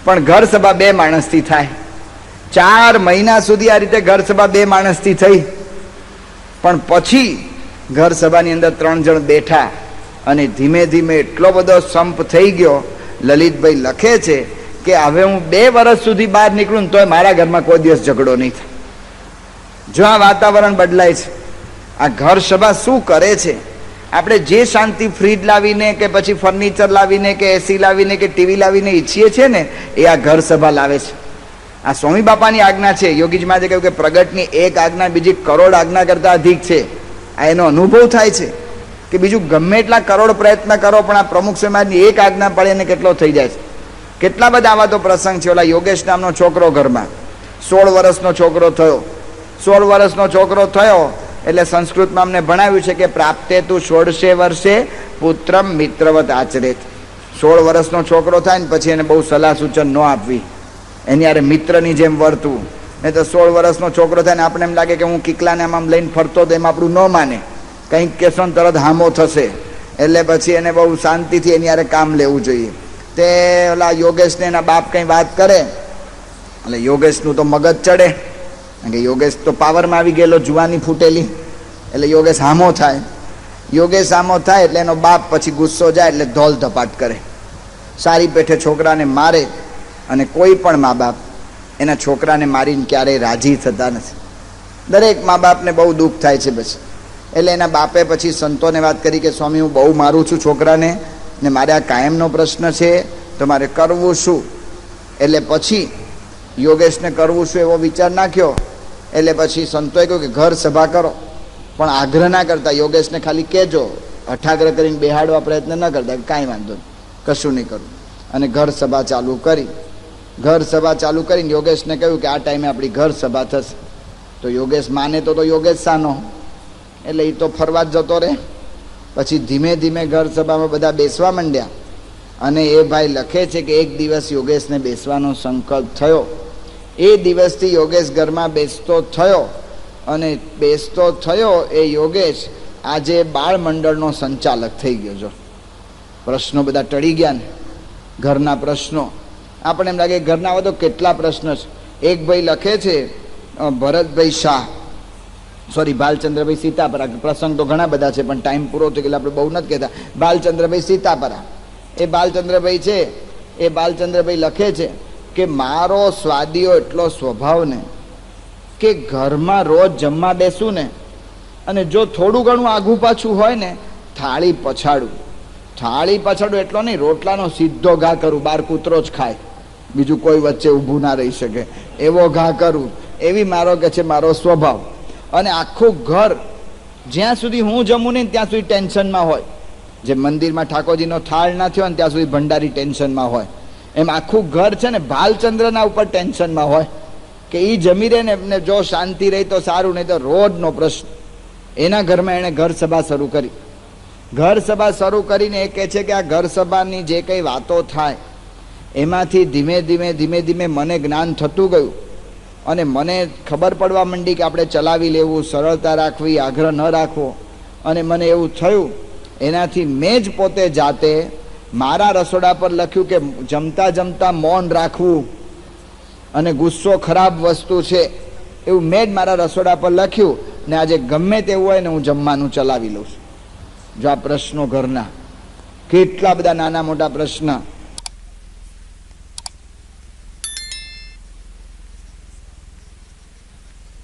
[SPEAKER 1] પણ ઘર સભા 2 માણસથી થાય. 4 મહિના સુધી આ રીતે ઘર સભા 2 માણસથી થઈ. પણ પછી ઘર સભાની અંદર 3 જણ બેઠા અને ધીમે ધીમે એટલો બધો સંપ થઈ ગયો. લલિતભાઈ લખે છે કે હવે હું 2 વર્ષ સુધી બહાર નીકળું ને તોય મારા ઘરમાં કોઈ દિવસ ઝઘડો નહીં થાય. જો આ વાતાવરણ બદલાય છે. આ ઘર સભા શું કરે છે? આપણે જે શાંતિ ફ્રીજ લાવીને કે પછી ફર્નિચર લાવીને કે એસી લાવીને કે ટીવી લાવીને ઈચ્છીએ છીએ ને, એ આ ઘર સભા લાવે છે. આ સ્વામી બાપાની આજ્ઞા છે. યોગીજી મહારાજે કહ્યું કે પ્રગટની 1 આજ્ઞા બીજી કરોડ આજ્ઞા કરતા અધિક છે. આ એનો અનુભવ થાય છે કે બીજું ગમે એટલા કરોડ પ્રયત્ન કરો પણ આ પ્રમુખ સમાજની 1 આજ્ઞા પડે ને કેટલો થઈ જાય છે. કેટલા બધા આવા તો પ્રસંગ છે. ઓલા યોગેશ નામનો છોકરો ઘરમાં 16 વર્ષનો છોકરો થયો. 16 વર્ષનો છોકરો થયો એટલે સંસ્કૃતમાં અમને ભણાવ્યું છે કે પ્રાપ્તે તું 16 વર્ષે પુત્રમ મિત્રવત આચરેત. 16 વર્ષનો છોકરો થાય ને પછી એને બહુ સલાહ સૂચન ન આપવી, એની યારે મિત્રની જેમ વર્તવું. નહીં તો 16 વર્ષનો છોકરો થાય ને આપણે એમ લાગે કે હું કિકલાને આમ લઈને ફરતો તો એમ આપણું ન માને, કંઈક કેસો ને તરત હામો થશે. એટલે પછી એને બહુ શાંતિથી એની યારે કામ લેવું જોઈએ. તે ઓલા યોગેશને એના બાપ કંઈ વાત કરે એટલે યોગેશનું તો મગજ ચડે, કારણ કે યોગેશ તો પાવરમાં આવી ગયેલો, જુવાની ફૂટેલી. એટલે યોગેશ હામો થાય. યોગેશ હામો થાય એટલે એનો બાપ પછી ગુસ્સો જાય એટલે ધોલ ધપાટ કરે, સારી પેઠે છોકરાને મારે. અને કોઈ પણ મા બાપ એના છોકરાને મારીને ક્યારેય રાજી થતા નથી. દરેક મા બાપને બહુ દુઃખ થાય છે પછી. એટલે એના બાપે પછી સંતોને વાત કરી કે સ્વામી હું બહુ મારું છું છોકરાને ને મારે આ કાયમનો પ્રશ્ન છે તો મારે કરવું શું? એટલે પછી યોગેશને કરવું શું એવો વિચાર નાખ્યો. એટલે પછી સંતોએ કહ્યું કે ઘર સભા કરો, પણ આગ્રહ ના કરતા, યોગેશને ખાલી કહેજો, હઠાગ્રહ કરીને બેહાડવા પ્રયત્ન ન કરતા, કાંઈ વાંધો નહીં, કશું નહીં કરું. અને ઘર સભા ચાલુ કરી. ઘર સભા ચાલુ કરીને યોગેશને કહ્યું કે આ ટાઈમે આપણી ઘર સભા થશે. તો યોગેશ માને તો યોગેશ સાનો, એટલે એ તો ફરવા જ જતો રહે. પછી ધીમે ધીમે ઘર સભામાં બધા બેસવા માંડ્યા. અને એ ભાઈ લખે છે કે એક દિવસ યોગેશને બેસવાનો સંકલ્પ થયો. એ દિવસથી યોગેશ ઘરમાં બેસતો થયો. અને બેસતો થયો એ યોગેશ આજે બાળ મંડળનો સંચાલક થઈ ગયો. જો પ્રશ્નો બધા ટળી ગયા ને, ઘરના પ્રશ્નો. આપણે એમ લાગે ઘરના તો કેટલા પ્રશ્ન છે. એક ભાઈ લખે છે ભરતભાઈ શાહ, સોરી, ભાલચંદ્રભાઈ સીતાપરા. પ્રસંગ તો ઘણા બધા છે પણ ટાઈમ પૂરો થઈ ગયો આપણે બહુ નથી કહેતા. ભાલચંદ્રભાઈ સીતાપરા, એ બાલચંદ્રભાઈ છે, એ બાલચંદ્રભાઈ લખે છે કે મારો સ્વાદીઓ એટલો સ્વભાવ ને કે ઘરમાં રોજ જમવા બેસું ને અને જો થોડું ઘણું આઘું પાછું હોય ને થાળી પછાડું. થાળી પછાડું એટલો નહીં, રોટલાનો સીધો ઘા કરું, બાર કૂતરો જ ખાય, બીજું કોઈ વચ્ચે ઊભું ના રહી શકે એવો ઘા કરું. એવી મારો કે છે મારો સ્વભાવ. અને આખું ઘર જ્યાં સુધી હું જમું નહીં ત્યાં સુધી ટેન્શનમાં હોય. જે મંદિરમાં ઠાકોરજીનો થાળ ના થયો ને ત્યાં સુધી ભંડારી ટેન્શનમાં હોય, એમ આખું ઘર છે ને ભાલચંદ્રના ઉપર ટેન્શનમાં હોય કે એ જમી રહે ને એમને જો શાંતિ રહી તો સારું, નહીં તો રોજનો પ્રશ્ન. એના ઘરમાં એણે ઘર સભા શરૂ કરી. ઘર સભા શરૂ કરીને એ કહે છે કે આ ઘર સભાની જે કંઈ વાતો થાય એમાંથી ધીમે ધીમે મને જ્ઞાન થતું ગયું અને મને ખબર પડવા માંડી કે આપણે ચલાવી લેવું, સરળતા રાખવી, આગ્રહ ન રાખવો. અને મને એવું થયું, એનાથી મેં જ પોતે જાતે મારા રસોડા પર લખ્યું કે જમતા જમતા મૌન રાખવું અને ગુસ્સો ખરાબ વસ્તુ છે, એવું મેં જ મારા રસોડા પર લખ્યું. ને આજે ગમે તેવું હોય ને હું જમવાનું ચલાવી લઉં છું. જો આ પ્રશ્નો ઘરના કેટલા બધા નાના મોટા પ્રશ્ન